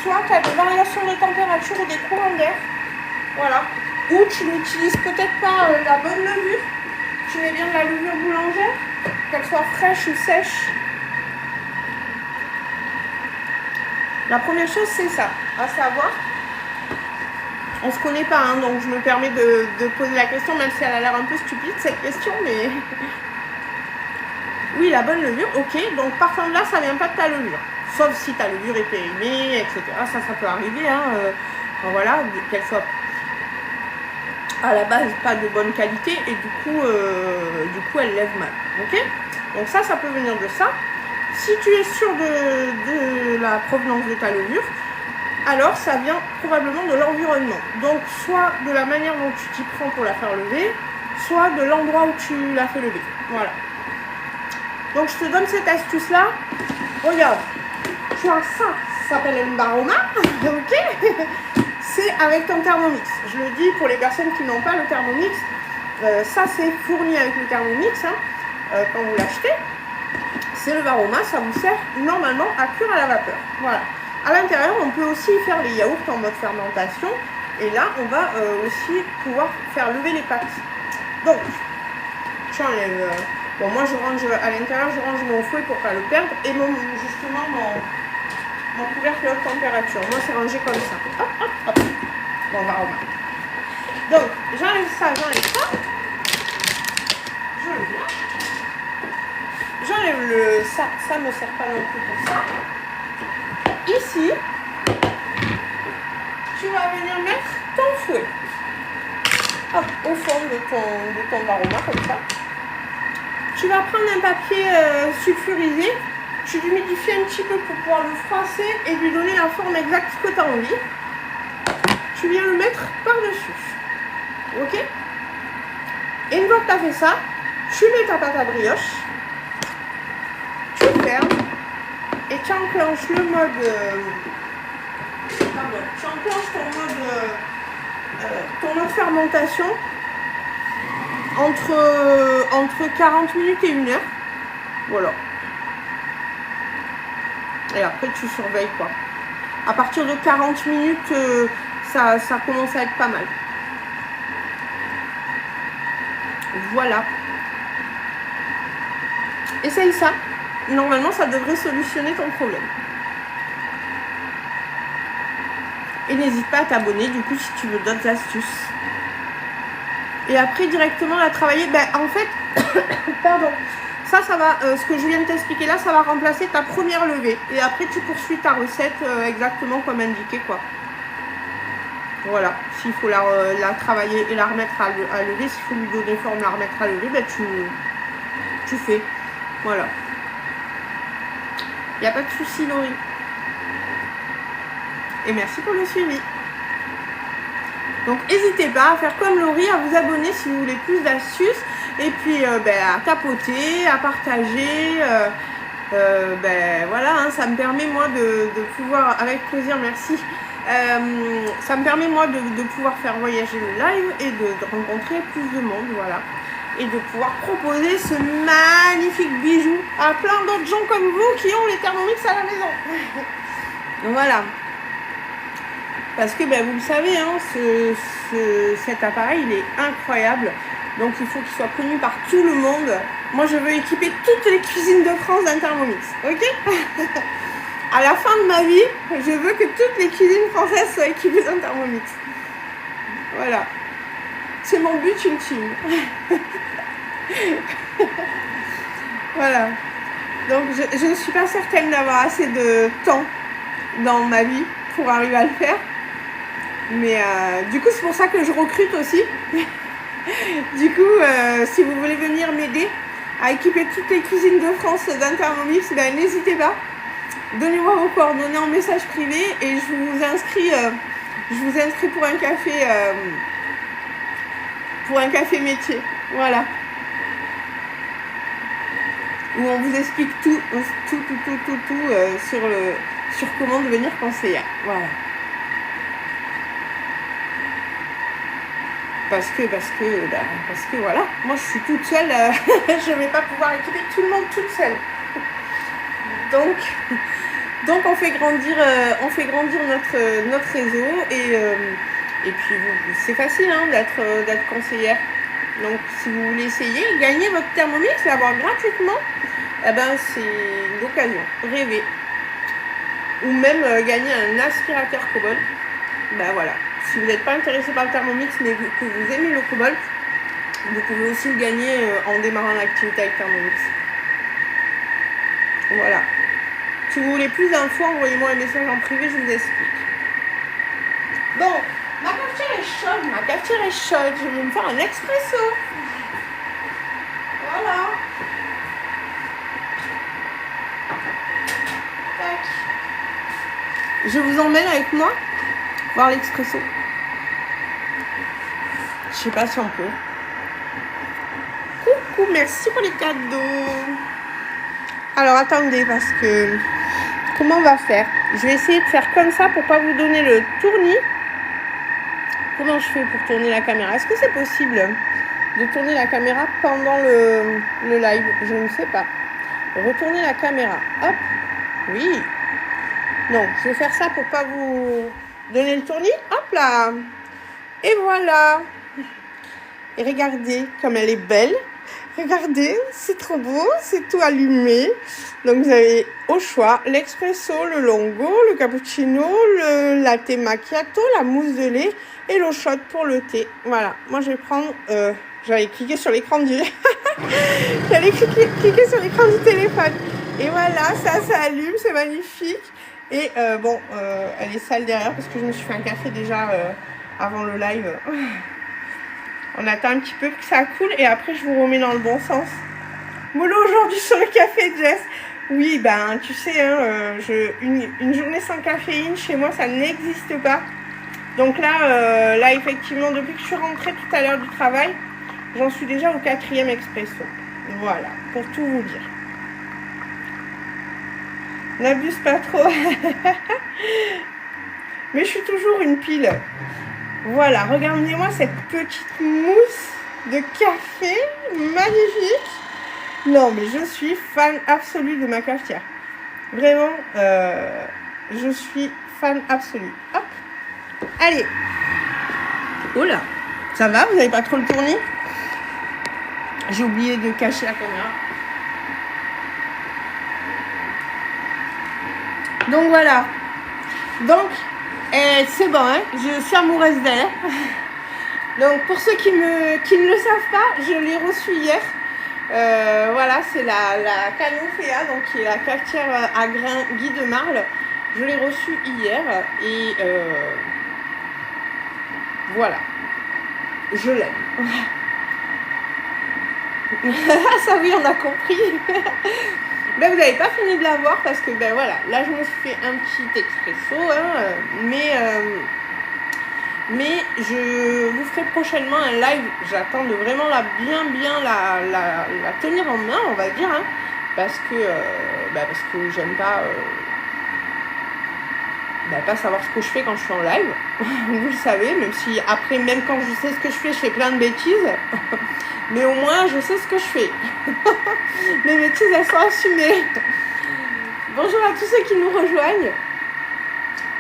soit tu as des variations de température ou des courants d'air. Voilà. Ou tu n'utilises peut-être pas la bonne levure. Tu mets bien de la levure boulangère, qu'elle soit fraîche ou sèche. La première chose, c'est ça, à savoir. On se connaît pas, hein, donc je me permets de poser la question, même si elle a l'air un peu stupide, cette question, mais... Oui, la bonne levure, ok. Donc, partant de là, ça vient pas de ta levure. Sauf si ta levure est périmée, etc. Ça peut arriver, hein. Voilà, qu'elle soit à la base pas de bonne qualité et du coup elle lève mal. Ok? Donc ça peut venir de ça. Si tu es sûr de la provenance de ta levure, alors ça vient probablement de l'environnement. Donc, soit de la manière dont tu t'y prends pour la faire lever, soit de l'endroit où tu la fais lever. Voilà. Donc, je te donne cette astuce-là. Regarde, tu as ça s'appelle un baroma, ok? C'est avec ton Thermomix. Je le dis pour les personnes qui n'ont pas le Thermomix, ça c'est fourni avec le Thermomix, hein, quand vous l'achetez. C'est le baroma, ça vous sert normalement à cuire à la vapeur. Voilà. À l'intérieur, on peut aussi faire les yaourts en mode fermentation. Et là, on va aussi pouvoir faire lever les pâtes. Donc, j'enlève... Bon, moi, je range à l'intérieur, je range mon fouet pour ne pas le perdre. Et justement, mon couvercle haute température. Moi, c'est rangé comme ça. Hop, hop, hop. Bon, on va remarquer. Donc, j'enlève ça, j'enlève ça. Je le viens. J'enlève le... Ça me sert pas non plus pour ça. Ici, tu vas venir mettre ton fouet. Hop, au fond de ton varoma, comme ça. Tu vas prendre un papier sulfurisé. Tu l'humidifies un petit peu pour pouvoir le froisser et lui donner la forme exacte que tu as envie. Tu viens le mettre par-dessus. Ok? Et une fois que tu as fait ça, tu mets ta pâte à brioche. Tu fermes. Et tu enclenches le mode... tu enclenches ton mode fermentation entre 40 minutes et 1 heure. Voilà. Et après, tu surveilles quoi. À partir de 40 minutes, ça commence à être pas mal. Voilà. Essaye ça. Normalement, ça devrait solutionner ton problème. Et n'hésite pas à t'abonner, du coup, si tu veux d'autres astuces. Et après, directement à travailler. Ben, en fait, pardon. Ça va, ce que je viens de t'expliquer là, ça va remplacer ta première levée. Et après, tu poursuis ta recette exactement comme indiqué, quoi. Voilà. S'il faut la travailler et la remettre à lever, s'il faut lui donner forme, la remettre à lever, ben, tu fais. Voilà. Il n'y a pas de souci, Laurie. Et merci pour le suivi. Donc, n'hésitez pas à faire comme Laurie, à vous abonner si vous voulez plus d'astuces. Et puis, à tapoter, à partager. Voilà, hein, ça me permet, moi, de pouvoir, avec plaisir, merci. Ça me permet, moi, de pouvoir faire voyager le live et de rencontrer plus de monde, voilà. Et de pouvoir proposer ce magnifique bijou à plein d'autres gens comme vous qui ont les Thermomix à la maison. Donc, voilà. Parce que vous le savez, hein, cet appareil, il est incroyable. Donc il faut qu'il soit connu par tout le monde. Moi, je veux équiper toutes les cuisines de France d'un Thermomix. Ok? À la fin de ma vie, je veux que toutes les cuisines françaises soient équipées d'un Thermomix. Voilà. C'est mon but ultime. Voilà. Donc je ne suis pas certaine d'avoir assez de temps dans ma vie pour arriver à le faire. Mais du coup, c'est pour ça que je recrute aussi. Du coup, si vous voulez venir m'aider à équiper toutes les cuisines de France d'un Thermomix, n'hésitez pas. Donnez-moi vos coordonnées en message privé et je vous inscris pour un café métier. Voilà. Où on vous explique tout sur comment devenir conseillère. Voilà. Parce que voilà, moi je suis toute seule, je ne vais pas pouvoir équiper tout le monde toute seule. Donc on fait grandir notre réseau et puis c'est facile hein, d'être conseillère. Donc si vous voulez essayer, gagner votre Thermomix, l'avoir gratuitement, c'est l'occasion, rêver. Ou même gagner un aspirateur Kobalt. Voilà. Si vous n'êtes pas intéressé par le Thermomix mais que vous aimez le Kobalt, vous pouvez aussi le gagner en démarrant l'activité avec Thermomix. Voilà. Si vous voulez plus d'infos, envoyez-moi un message en privé, je vous explique. Bon, ma cafetière est chaude, je vais me faire un expresso. Voilà. Tac. Je vous emmène avec moi voir l'expresso. Je sais pas si on peut. Coucou, merci pour les cadeaux. Alors attendez, parce que comment on va faire? Je vais essayer de faire comme ça pour pas vous donner le tournis. Comment je fais pour tourner la caméra? Est-ce que c'est possible de tourner la caméra pendant le live? Je ne sais pas. Retourner la caméra. Hop. Oui. Non, je vais faire ça pour pas vous donner le tournis. Hop là. Et voilà. Et regardez comme elle est belle. Regardez, c'est trop beau, c'est tout allumé. Donc vous avez au choix l'expresso, le longo, le cappuccino, le latte macchiato, la mousse de lait et l'eau chaude pour le thé. Voilà, moi je vais prendre... j'allais cliquer sur l'écran du... j'allais cliquer sur l'écran du téléphone. Et voilà, ça allume, c'est magnifique. Et bon, elle est sale derrière parce que je me suis fait un café déjà avant le live. On attend un petit peu que ça coule et après je vous remets dans le bon sens. Mollo aujourd'hui sur le café, Jess. Oui, ben tu sais, hein, une journée sans caféine, chez moi, ça n'existe pas. Donc là, là, effectivement, depuis que je suis rentrée tout à l'heure du travail, j'en suis déjà au 4e expresso. Voilà, pour tout vous dire. N'abuse pas trop. Mais je suis toujours une pile. Voilà, regardez-moi cette petite mousse de café magnifique. Non, mais je suis fan absolue de ma cafetière. Vraiment, je suis fan absolue. Hop. Allez. Oh là. Ça va? Vous n'avez pas trop le tournis? J'ai oublié de cacher la caméra. Donc voilà. Donc, c'est bon, hein? Je suis amoureuse d'elle. Donc, pour ceux qui ne le savent pas, je l'ai reçue hier. Voilà, c'est la Canofea, donc qui est la cafetière à grains Guy de Marle. Je l'ai reçue hier et voilà, je l'aime. Ça oui, on a compris. Ben, vous n'avez pas fini de la voir parce que ben voilà, là je me suis fait un petit expresso, hein, mais je vous ferai prochainement un live. J'attends de vraiment bien la tenir en main, on va dire, hein, parce que j'aime pas savoir ce que je fais quand je suis en live. Vous le savez, même si après, même quand je sais ce que je fais plein de bêtises. Mais au moins, je sais ce que je fais. Mes bêtises, elles sont assumées. Bonjour à tous ceux qui nous rejoignent.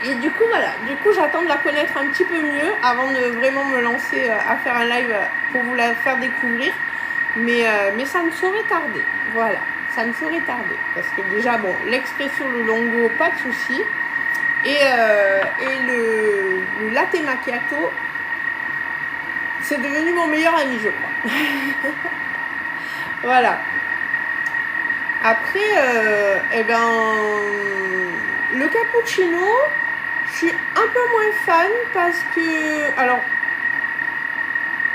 Et du coup, voilà. Du coup, j'attends de la connaître un petit peu mieux avant de vraiment me lancer à faire un live pour vous la faire découvrir. Mais ça ne saurait tarder. Voilà. Ça ne saurait tarder. Parce que déjà, bon, l'expresso, le longo, pas de souci. Et le latte macchiato, c'est devenu mon meilleur ami, je crois. Voilà. Après, le cappuccino, je suis un peu moins fan parce que, alors,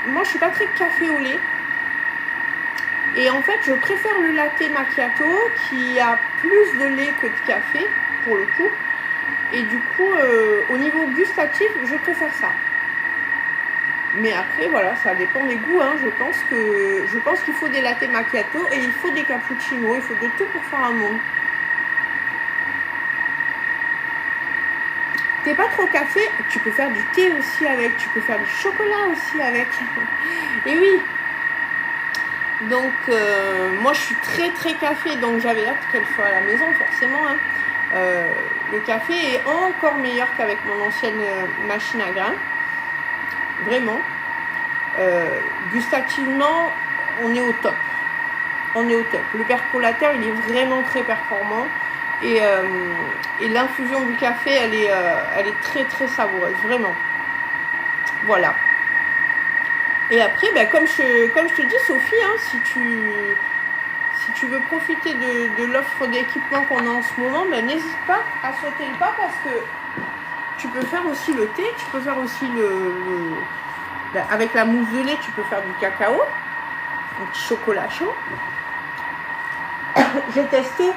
moi je suis pas très café au lait. Et en fait, je préfère le latte macchiato qui a plus de lait que de café, pour le coup. Et du coup, au niveau gustatif, je préfère ça. Mais après, voilà, ça dépend des goûts. Hein. Je pense qu'il faut des latte macchiato et il faut des cappuccinos. Il faut de tout pour faire un monde. T'es pas trop café, tu peux faire du thé aussi avec. Tu peux faire du chocolat aussi avec. Et oui. Donc, moi, je suis très café. Donc, j'avais hâte qu'elle soit à la maison, forcément. Hein. Le café est encore meilleur qu'avec mon ancienne machine à grains. Vraiment. Gustativement, on est au top. On est au top. Le percolateur, il est vraiment très performant. Et l'infusion du café, elle est très savoureuse. Vraiment. Voilà. Et après, ben, comme je te dis, Sophie, hein, si tu veux profiter de l'offre d'équipement qu'on a en ce moment, ben, n'hésite pas à sauter le pas parce que tu peux faire aussi le thé, tu peux faire aussi ben, avec la mousse de lait, tu peux faire du cacao, un petit chocolat chaud. J'ai testé,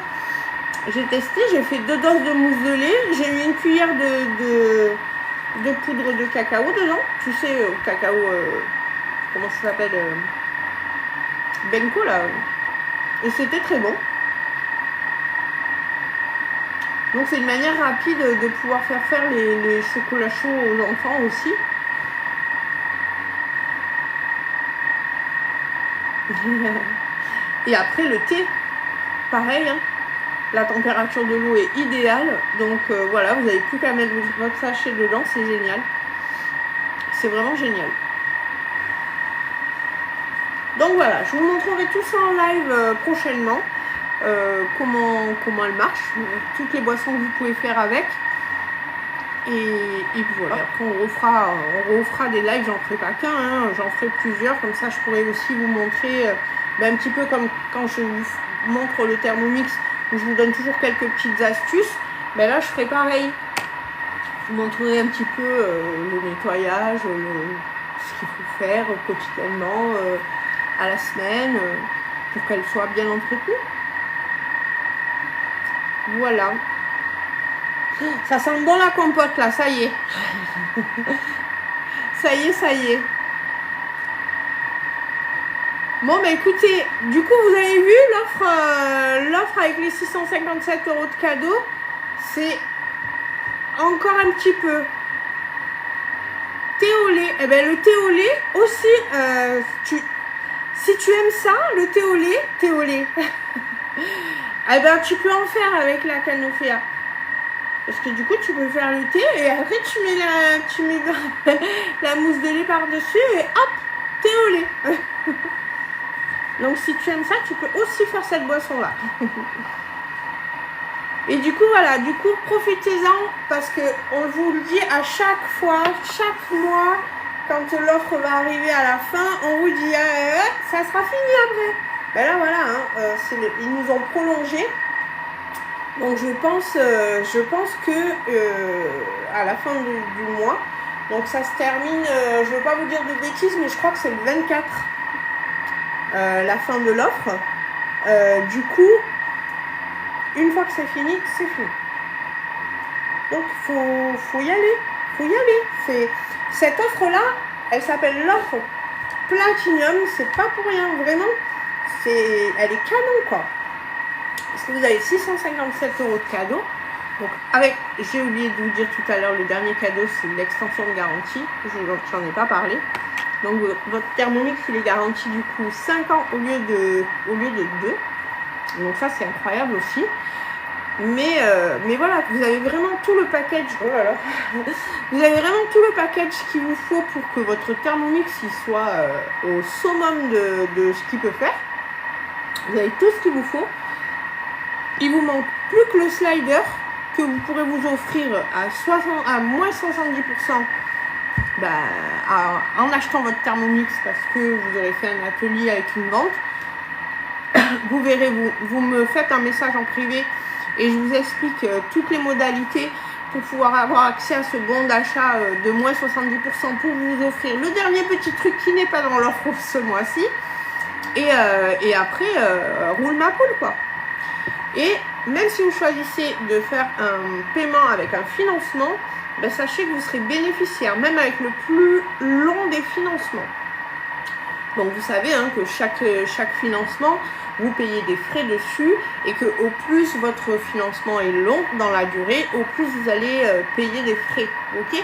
j'ai fait 2 doses de mousse de lait, j'ai mis une cuillère de poudre de cacao dedans, tu sais, cacao, comment ça s'appelle, Benko là. Et c'était très bon. Donc c'est une manière rapide de pouvoir faire les chocolats chauds aux enfants aussi. Et après le thé, pareil, hein. La température de l'eau est idéale. Donc voilà, vous n'avez plus qu'à mettre votre sachet dedans, c'est génial. C'est vraiment génial. Donc voilà, je vous montrerai tout ça en live prochainement. comment elle marche, toutes les boissons que vous pouvez faire avec. Et voilà, après on refera des lives, j'en ferai pas qu'un, hein, j'en ferai plusieurs, comme ça je pourrais aussi vous montrer, un petit peu comme quand je vous montre le Thermomix, où je vous donne toujours quelques petites astuces, ben là je ferai pareil. Je vous montrerai un petit peu le nettoyage, ce qu'il faut faire quotidiennement, à la semaine, pour qu'elle soit bien entretenue. Voilà. Ça sent bon la compote là, ça y est. Ça y est, ça y est. Bon, bah écoutez, du coup, vous avez vu l'offre avec les 657 € de cadeau. C'est encore un petit peu. Thé au lait. Eh ben, le thé au lait aussi, si tu aimes ça, le thé au lait, eh ben, tu peux en faire avec la canoféa. Parce que du coup, tu peux faire le thé et après, tu mets la mousse de lait par-dessus et hop, thé au lait. Donc, si tu aimes ça, tu peux aussi faire cette boisson-là. Et du coup, voilà, profitez-en parce qu'on vous le dit à chaque fois, chaque mois, quand l'offre va arriver à la fin, on vous dit ça sera fini après. Ben là, voilà, hein, ils nous ont prolongé. Donc je pense que à la fin du mois, donc ça se termine, je ne veux pas vous dire de bêtises, mais je crois que c'est le 24, la fin de l'offre. Du coup, une fois que c'est fini, c'est fini. Donc faut y aller. Cette offre-là, elle s'appelle l'offre Platinum, c'est pas pour rien, vraiment. Elle est canon quoi. Parce que vous avez 657 € de cadeau. Donc j'ai oublié de vous dire tout à l'heure, le dernier cadeau, c'est l'extension de garantie. Je n'en ai pas parlé. Donc votre Thermomix, il est garanti du coup 5 ans au lieu de 2. Donc ça, c'est incroyable aussi. Mais voilà, vous avez vraiment tout le package. Oh là là. Vous avez vraiment tout le package qu'il vous faut pour que votre Thermomix il soit au summum de ce qu'il peut faire. Vous avez tout ce qu'il vous faut. Il vous manque plus que le slider que vous pourrez vous offrir à moins 70% en achetant votre Thermomix parce que vous aurez fait un atelier avec une vente. Vous verrez, vous me faites un message en privé et je vous explique toutes les modalités pour pouvoir avoir accès à ce bon d'achat de moins 70% pour vous offrir le dernier petit truc qui n'est pas dans l'offre ce mois-ci. Et après, roule ma poule quoi. Et même si vous choisissez de faire un paiement avec un financement, sachez que vous serez bénéficiaire, même avec le plus long des financements. Donc vous savez que chaque financement, vous payez des frais dessus et que au plus votre financement est long dans la durée, au plus vous allez payer des frais. Ok?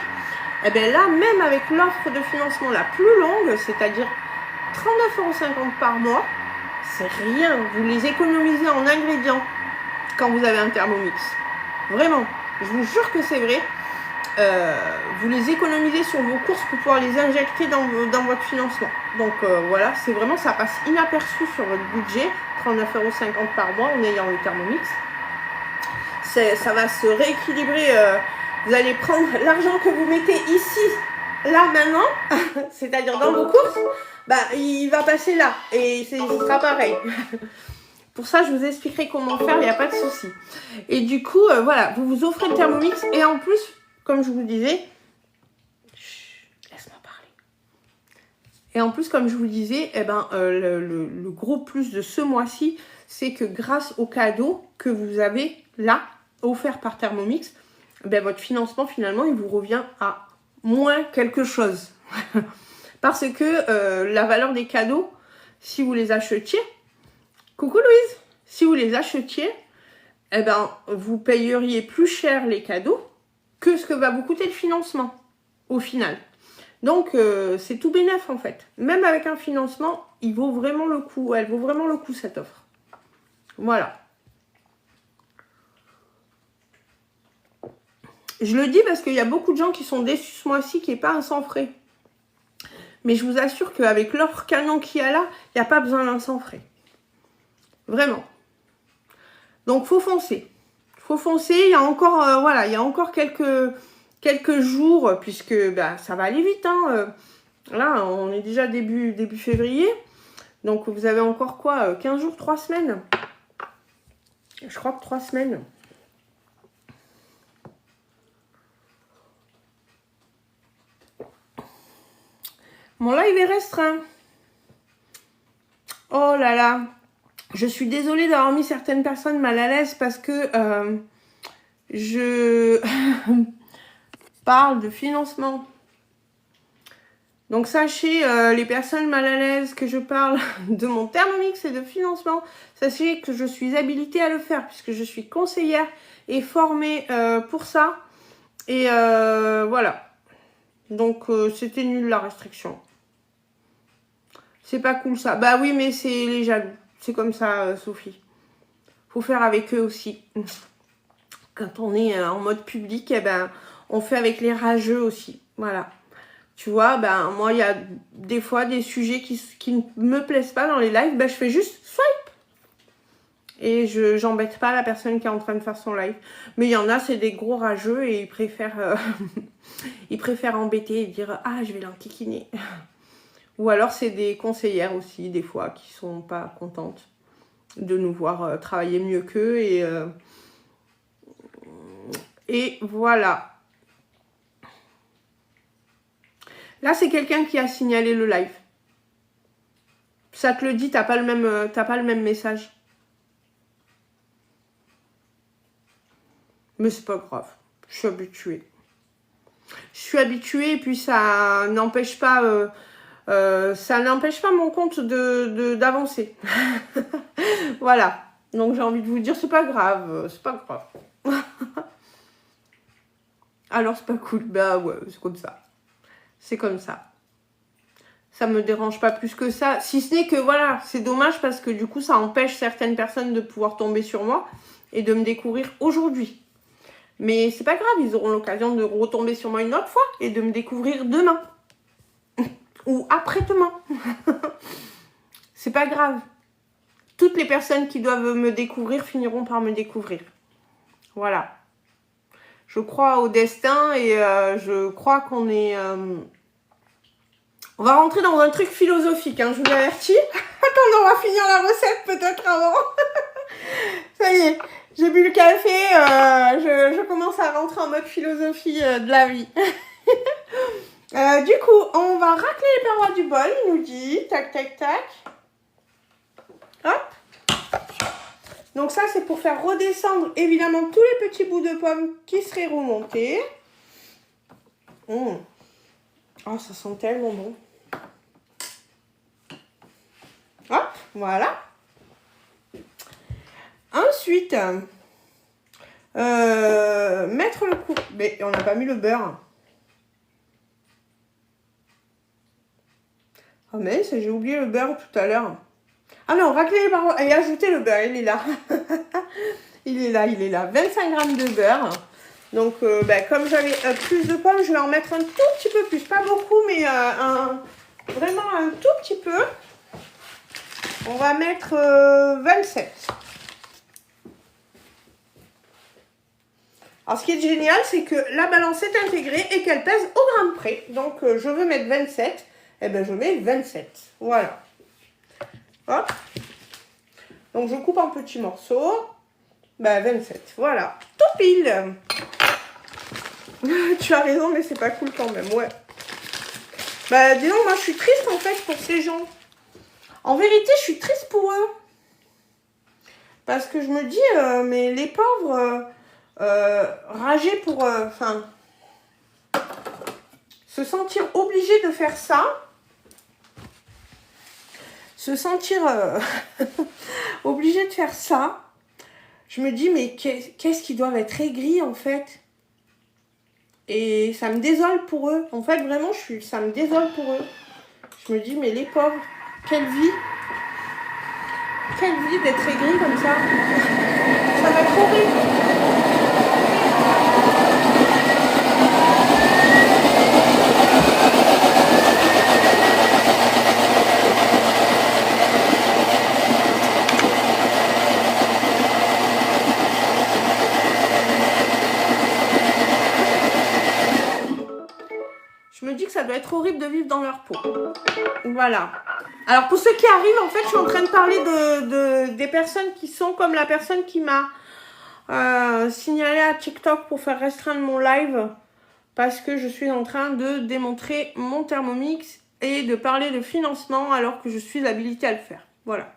Et bien là, même avec l'offre de financement la plus longue, c'est-à-dire 39,50 € par mois, c'est rien. Vous les économisez en ingrédients quand vous avez un Thermomix. Vraiment, je vous jure que c'est vrai. Vous les économisez sur vos courses pour pouvoir les injecter dans votre financement. Donc voilà, c'est vraiment, ça passe inaperçu sur votre budget, 39,50 € par mois en ayant le Thermomix. Ça va se rééquilibrer. Vous allez prendre l'argent que vous mettez ici, là, maintenant, c'est-à-dire dans vos courses, il va passer là et ce sera pareil. Pour ça, je vous expliquerai comment faire, il n'y a pas de souci. Et du coup, voilà, vous vous offrez le Thermomix et en plus, comme je vous disais, laisse-moi parler. Et en plus, comme je vous disais, le gros plus de ce mois-ci, c'est que grâce au cadeau que vous avez là, offert par Thermomix, votre financement, finalement, il vous revient à moins quelque chose. Parce que la valeur des cadeaux, si vous les achetiez, coucou Louise, si vous les achetiez, vous payeriez plus cher les cadeaux que ce que va vous coûter le financement au final. Donc c'est tout bénef en fait. Même avec un financement, il vaut vraiment le coup. Elle vaut vraiment le coup cette offre. Voilà. Je le dis parce qu'il y a beaucoup de gens qui sont déçus ce mois-ci qu'il n'y ait pas un sans frais. Mais je vous assure qu'avec l'offre canon qu'il y a là, il n'y a pas besoin d'un sans frais. Vraiment. Donc, faut foncer. Faut foncer. Il y a encore, voilà, il y a encore quelques jours, puisque bah, ça va aller vite. Hein. Là, on est déjà début février. Donc, vous avez encore quoi 15 jours, 3 semaines. Je crois que 3 semaines. Mon live est restreint. Oh là là. Je suis désolée d'avoir mis certaines personnes mal à l'aise parce que je parle de financement. Donc sachez, les personnes mal à l'aise, que je parle de mon Thermomix et de financement. Sachez que je suis habilitée à le faire puisque je suis conseillère et formée pour ça. Et voilà. Donc c'était nul la restriction. C'est pas cool ça. Bah oui, mais c'est les jaloux. C'est comme ça, Sophie. Faut faire avec eux aussi. Quand on est en mode public, eh ben, on fait avec les rageux aussi. Voilà. Tu vois, ben, moi, il y a des fois des sujets qui ne me plaisent pas dans les lives. Ben, je fais juste swipe. Et j'embête pas la personne qui est en train de faire son live. Mais il y en a, c'est des gros rageux et ils préfèrent, ils préfèrent embêter et dire « Ah, je vais l'enquiquiner ». Ou alors, c'est des conseillères aussi, des fois, qui sont pas contentes de nous voir travailler mieux qu'eux. Et voilà. Là, c'est quelqu'un qui a signalé le live. Ça te le dit, t'as pas le même message. Mais c'est pas grave. Je suis habituée. Je suis habituée et puis ça n'empêche pas... mon compte d'avancer. Voilà. Donc j'ai envie de vous dire, c'est pas grave. C'est pas grave. Alors c'est pas cool. Bah ouais, c'est comme ça. C'est comme ça. Ça me dérange pas plus que ça. Si ce n'est que voilà, c'est dommage parce que du coup ça empêche certaines personnes de pouvoir tomber sur moi et de me découvrir aujourd'hui. Mais c'est pas grave, ils auront l'occasion de retomber sur moi une autre fois et de me découvrir demain. Ou après-demain. C'est pas grave. Toutes les personnes qui doivent me découvrir finiront par me découvrir. Voilà. Je crois au destin et je crois qu'on est... On va rentrer dans un truc philosophique, hein, je vous avertis. Attends, on va finir la recette peut-être avant. Ça y est, j'ai bu le café, je commence à rentrer en mode philosophie de la vie. Du coup, on va racler les parois du bol, il nous dit. Tac, tac, tac. Hop. Donc ça, c'est pour faire redescendre, évidemment, tous les petits bouts de pommes qui seraient remontés. Oh, ça sent tellement bon. Hop, voilà. Ensuite, mettre le coup. Mais on n'a pas mis le beurre. Oh mais j'ai oublié le beurre tout à l'heure. Ah non, racler les parois et ajouter le beurre, il est là. il est là. 25 grammes de beurre. Donc, comme j'avais plus de pommes, je vais en mettre un tout petit peu plus. Pas beaucoup, mais vraiment un tout petit peu. On va mettre 27. Alors, ce qui est génial, c'est que la balance est intégrée et qu'elle pèse au gramme près. Donc, je veux mettre 27. Eh bien, je mets 27. Voilà. Hop. Donc, je coupe en petits morceaux. 27. Voilà. Tout pile. Tu as raison, mais c'est pas cool quand même. Ouais. Dis donc, moi, je suis triste, en fait, pour ces gens. En vérité, je suis triste pour eux. Parce que je me dis, mais les pauvres... rager pour se sentir obligé de faire ça, se sentir obligé de faire ça, je me dis mais qu'est-ce qu'ils doivent être aigris en fait, et ça me désole pour eux en fait, vraiment ça me désole pour eux. Je me dis mais les pauvres, quelle vie d'être aigris comme ça va être horrible. ça doit être horrible de vivre dans leur peau. Voilà. Alors, pour ceux qui arrivent, en fait, je suis en train de parler des personnes qui sont comme la personne qui m'a signalé à TikTok pour faire restreindre mon live parce que je suis en train de démontrer mon Thermomix et de parler de financement alors que je suis habilitée à le faire. Voilà.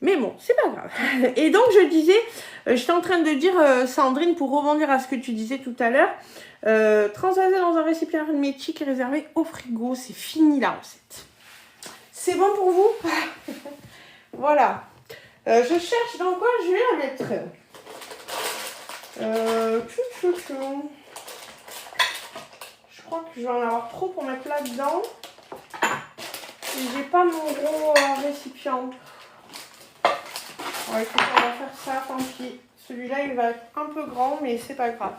Mais bon, c'est pas grave. Et donc, je disais, j'étais en train de dire, Sandrine, pour rebondir à ce que tu disais tout à l'heure, transvaser dans un récipient hermétique et réservé au frigo, c'est fini la recette. C'est bon pour vous? Voilà. Je cherche dans quoi je vais la mettre. Je crois que je vais en avoir trop pour mettre là-dedans. J'ai pas mon gros récipient. Ouais, écoute, on va faire ça, tant pis. Celui-là, il va être un peu grand, mais c'est pas grave.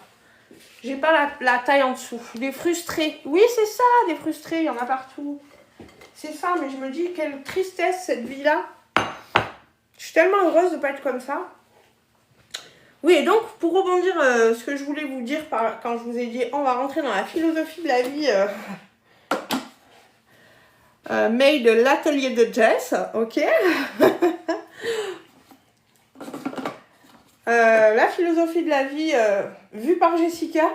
J'ai pas la taille en dessous. Des frustrés. Oui, c'est ça, des frustrés, il y en a partout. C'est ça, mais je me dis, quelle tristesse cette vie-là. Je suis tellement heureuse de ne pas être comme ça. Oui, et donc, pour rebondir, ce que je voulais vous dire quand je vous ai dit, on va rentrer dans la philosophie de la vie May de l'atelier de Jess, ok. La philosophie de la vie vue par Jessica.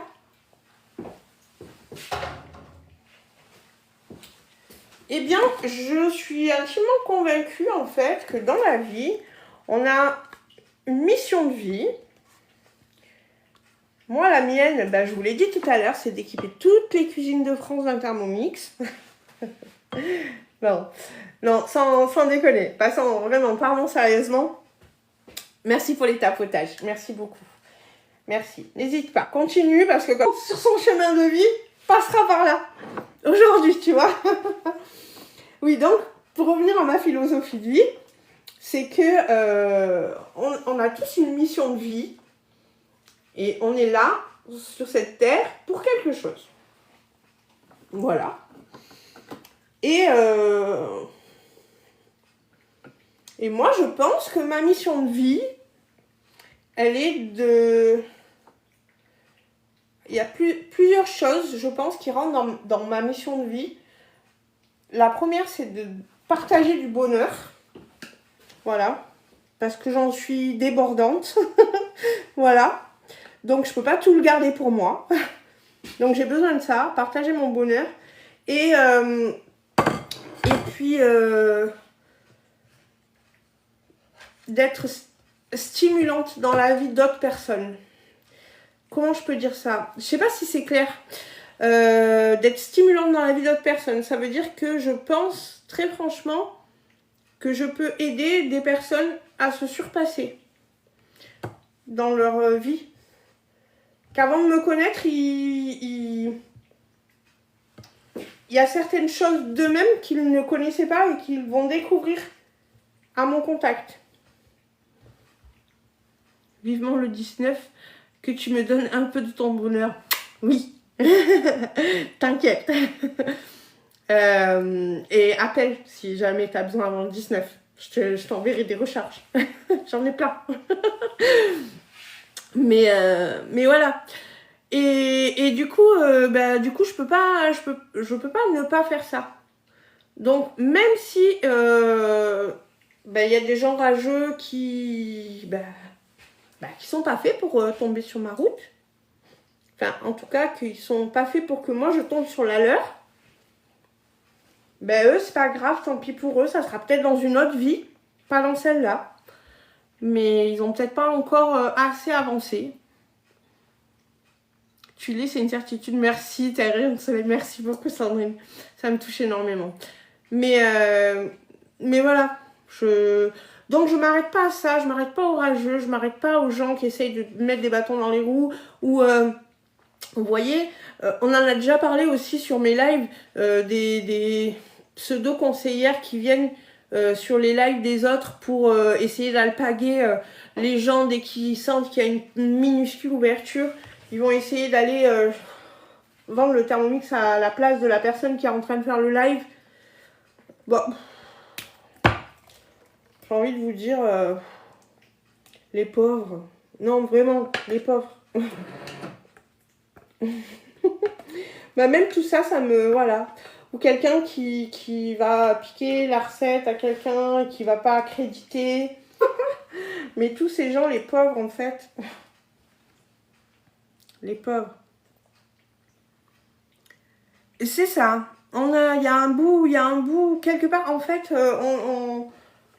Eh bien, je suis intimement convaincue en fait que dans la vie, on a une mission de vie. Moi, la mienne, je vous l'ai dit tout à l'heure, c'est d'équiper toutes les cuisines de France d'un Thermomix. Non, sans déconner. Passons, vraiment, parlons sérieusement. Merci pour les tapotages. Merci beaucoup. Merci. N'hésite pas. Continue parce que quand sur son chemin de vie, passera par là. Aujourd'hui, tu vois. Oui, donc, pour revenir à ma philosophie de vie, c'est que on a tous une mission de vie et on est là, sur cette terre, pour quelque chose. Voilà. Et moi, je pense que ma mission de vie, elle est de... Il y a plusieurs choses, je pense, qui rentrent dans ma mission de vie. La première, c'est de partager du bonheur. Voilà. Parce que j'en suis débordante. Voilà. Donc, je ne peux pas tout le garder pour moi. Donc, j'ai besoin de ça, partager mon bonheur. Et puis, d'être stimulante dans la vie d'autres personnes. Comment je peux dire ça? Je sais pas si c'est clair. D'être stimulante dans la vie d'autres personnes. Ça veut dire que je pense, très franchement, que je peux aider des personnes à se surpasser dans leur vie. Qu'avant de me connaître, il y a certaines choses d'eux-mêmes qu'ils ne connaissaient pas et qu'ils vont découvrir à mon contact. Vivement le 19, que tu me donnes un peu de ton bonheur. Oui, t'inquiète. Et appelle si jamais tu as besoin avant le 19. Je t'enverrai des recharges. J'en ai plein. mais voilà. Et du coup, je peux pas ne pas faire ça. Donc, même si y a des gens rageux qui sont pas faits pour tomber sur ma route. Enfin, en tout cas, qui sont pas faits pour que moi je tombe sur la leur. Eux, c'est pas grave, tant pis pour eux, ça sera peut-être dans une autre vie, pas dans celle-là. Mais ils ont peut-être pas encore assez avancé. Tu lis, c'est une certitude. Merci, Thérèse. Merci beaucoup, Sandrine. Ça me touche énormément. Mais voilà. Donc, je m'arrête pas à ça. Je m'arrête pas aux rageux. Je m'arrête pas aux gens qui essayent de mettre des bâtons dans les roues. Ou, vous voyez, on en a déjà parlé aussi sur mes lives. Des pseudo-conseillères qui viennent sur les lives des autres pour essayer d'alpaguer les gens dès qu'ils sentent qu'il y a une minuscule ouverture. Ils vont essayer d'aller vendre le Thermomix à la place de la personne qui est en train de faire le live. Bon, j'ai envie de vous dire, les pauvres. Non, vraiment, les pauvres. Bah, même tout ça, ça me... Voilà. Ou quelqu'un qui va piquer la recette à quelqu'un et qui va pas accréditer. Mais tous ces gens, les pauvres, en fait. Les pauvres. C'est ça. Il y a un bout, quelque part, en fait,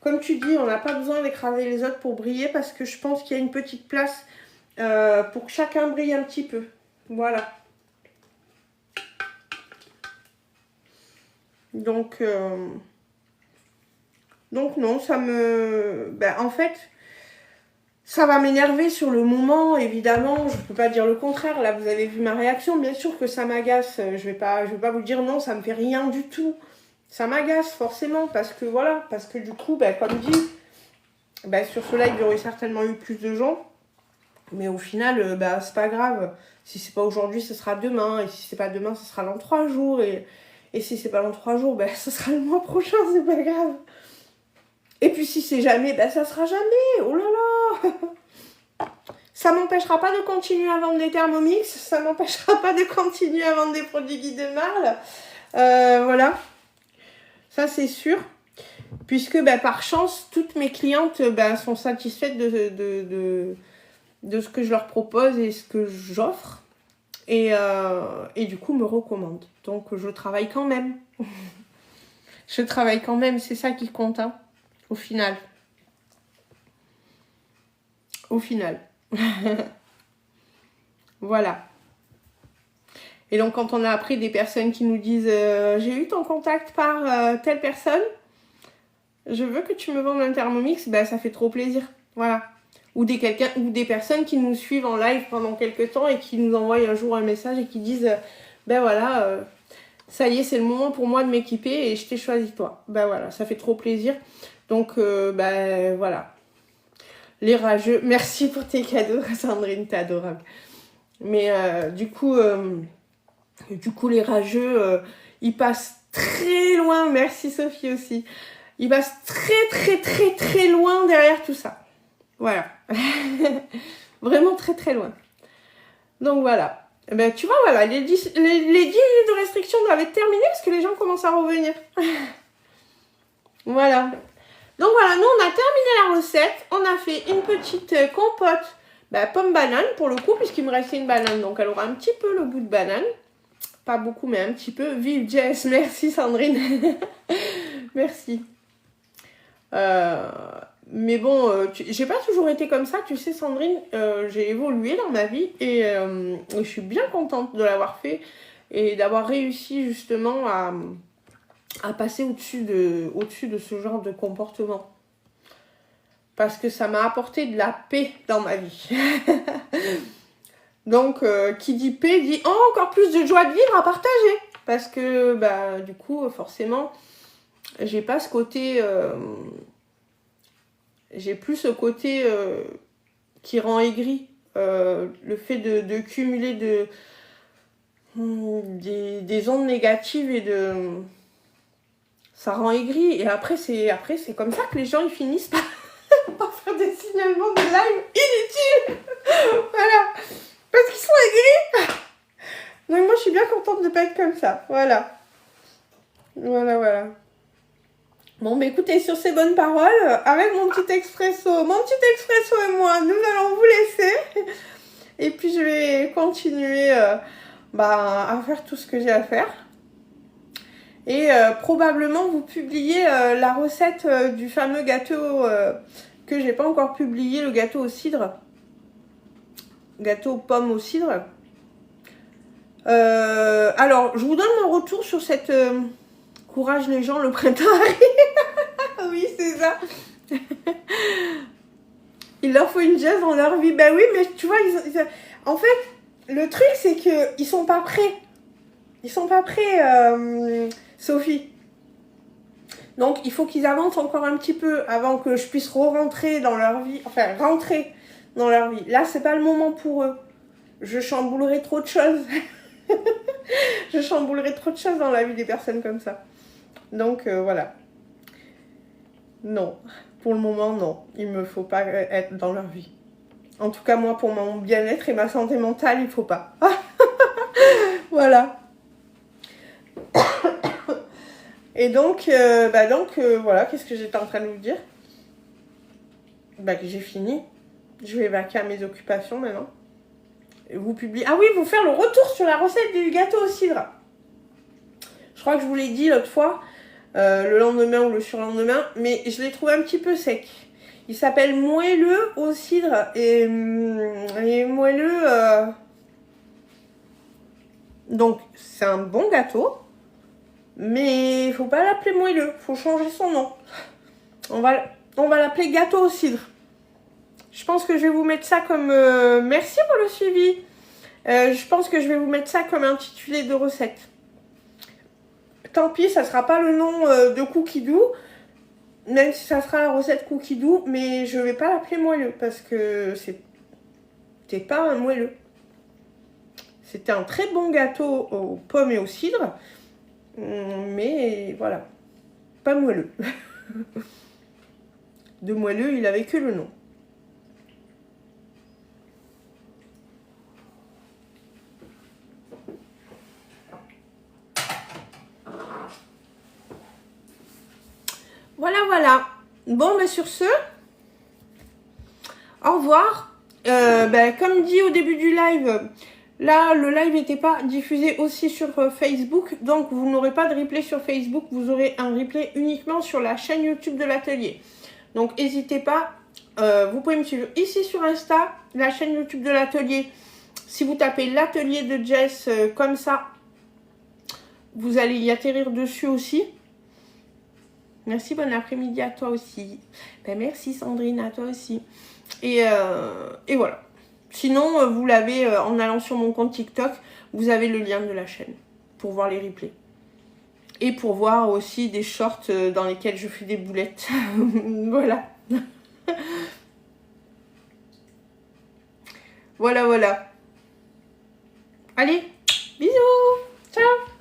comme tu dis, on n'a pas besoin d'écraser les autres pour briller parce que je pense qu'il y a une petite place pour que chacun brille un petit peu. Voilà. Donc non, ça me... Ben, en fait, ça va m'énerver sur le moment, évidemment. Je ne peux pas dire le contraire. Là, vous avez vu ma réaction. Bien sûr que ça m'agace. Je vais pas vous dire non, ça me fait rien du tout. Ça m'agace forcément parce que voilà, parce que du coup, ben, comme dit, ben, sur ce live, il y aurait certainement eu plus de gens. Mais au final, ben, c'est pas grave. Si c'est pas aujourd'hui, ce sera demain. Et si c'est pas demain, ce sera dans 3 jours. Et si c'est pas dans 3 jours, ben, ce sera le mois prochain, c'est pas grave. Et puis si c'est jamais, ben ça sera jamais. Oh là là. Ça m'empêchera pas de continuer à vendre des Thermomix. Ça m'empêchera pas de continuer à vendre des produits Guy de Marle. Voilà. Ça c'est sûr. Puisque ben, par chance, toutes mes clientes ben, sont satisfaites de ce que je leur propose et ce que j'offre. Et du coup me recommandent. Donc je travaille quand même. Je travaille quand même, c'est ça qui compte, hein. Au final. Au final. Voilà. Et donc, quand on a appris des personnes qui nous disent j'ai eu ton contact par telle personne, je veux que tu me vendes un Thermomix, ben, ça fait trop plaisir. Voilà. Ou des personnes qui nous suivent en live pendant quelques temps et qui nous envoient un jour un message et qui disent ben voilà, ça y est, c'est le moment pour moi de m'équiper et je t'ai choisi toi. Ben voilà, ça fait trop plaisir. Donc, ben voilà. Les rageux, merci pour tes cadeaux, Sandrine, t'es adorable. Mais du coup, les rageux, ils passent très loin. Merci Sophie aussi. Ils passent très loin derrière tout ça. Voilà. Vraiment très loin. Donc voilà. Ben, tu vois, voilà, les 10 de restriction doivent être terminés parce que les gens commencent à revenir. Voilà. Donc voilà, nous on a terminé la recette. On a fait une petite compote pomme-banane pour le coup, puisqu'il me restait une banane. Donc elle aura un petit peu le goût de banane. Pas beaucoup, mais un petit peu. Vive Jess, merci Sandrine. Merci. Mais bon, j'ai pas toujours été comme ça, tu sais Sandrine. J'ai évolué dans ma vie et je suis bien contente de l'avoir fait et d'avoir réussi justement à passer au-dessus de ce genre de comportement. Parce que ça m'a apporté de la paix dans ma vie. Donc, qui dit paix dit encore plus de joie de vivre à partager. Parce que, bah, du coup, forcément, j'ai pas ce côté... j'ai plus ce côté qui rend aigri. Le fait de cumuler des ondes négatives et de... Ça rend aigri. Et après, c'est comme ça que les gens ils finissent par faire des signalements de live inutiles. Voilà. Parce qu'ils sont aigris. Donc moi, je suis bien contente de ne pas être comme ça. Voilà. Voilà. Bon, mais écoutez, sur ces bonnes paroles, avec mon petit expresso et moi, nous allons vous laisser. Et puis, je vais continuer à faire tout ce que j'ai à faire. Et probablement vous publier la recette du fameux gâteau que j'ai pas encore publié, le gâteau au cidre. Gâteau aux pommes au cidre. Alors, je vous donne mon retour sur cette... Courage les gens, le printemps arrive. Oui, c'est ça. Il leur faut une jazz dans leur vie. Ben oui, mais tu vois, en fait, le truc, c'est qu'ils sont pas prêts. Ils sont pas prêts, Sophie. Donc, il faut qu'ils avancent encore un petit peu avant que je puisse rentrer dans leur vie. Enfin, rentrer dans leur vie. Là, c'est pas le moment pour eux. Je chamboulerai trop de choses. Je chamboulerai trop de choses dans la vie des personnes comme ça. Donc, voilà. Non. Pour le moment, non. Il me faut pas être dans leur vie. En tout cas, moi, pour mon bien-être et ma santé mentale, il faut pas. Voilà. Et donc, voilà, qu'est-ce que j'étais en train de vous dire? Bah, que j'ai fini. Je vais vaquer à mes occupations maintenant. Et vous publiez. Ah oui, vous faire le retour sur la recette du gâteau au cidre. Je crois que je vous l'ai dit l'autre fois, le lendemain ou le surlendemain, mais je l'ai trouvé un petit peu sec. Il s'appelle moelleux au cidre et moelleux. Donc, c'est un bon gâteau, mais il faut pas l'appeler moelleux, faut changer son nom. On va l'appeler gâteau au cidre. Je pense que je vais vous mettre ça comme... merci pour le suivi. Je pense que je vais vous mettre ça comme intitulé de recette. Tant pis, ça sera pas le nom de Cookie Doux, même si ça sera la recette Cookie Doux, mais je vais pas l'appeler moelleux parce que c'était pas un moelleux. C'était un très bon gâteau aux pommes et au cidre, mais voilà, pas moelleux. De moelleux, il avait que le nom. Voilà, voilà. Bon, mais sur ce, au revoir. Comme dit au début du live, là, le live n'était pas diffusé aussi sur Facebook, donc vous n'aurez pas de replay sur Facebook, vous aurez un replay uniquement sur la chaîne YouTube de l'atelier. Donc, n'hésitez pas, vous pouvez me suivre ici sur Insta, la chaîne YouTube de l'atelier. Si vous tapez l'atelier de Jess comme ça, vous allez y atterrir dessus aussi. Merci, bon après-midi à toi aussi. Ben, merci Sandrine, à toi aussi. Et voilà. Sinon, vous l'avez en allant sur mon compte TikTok, vous avez le lien de la chaîne pour voir les replays. Et pour voir aussi des shorts dans lesquels je fais des boulettes. Voilà. Voilà, voilà. Allez, bisous. Ciao.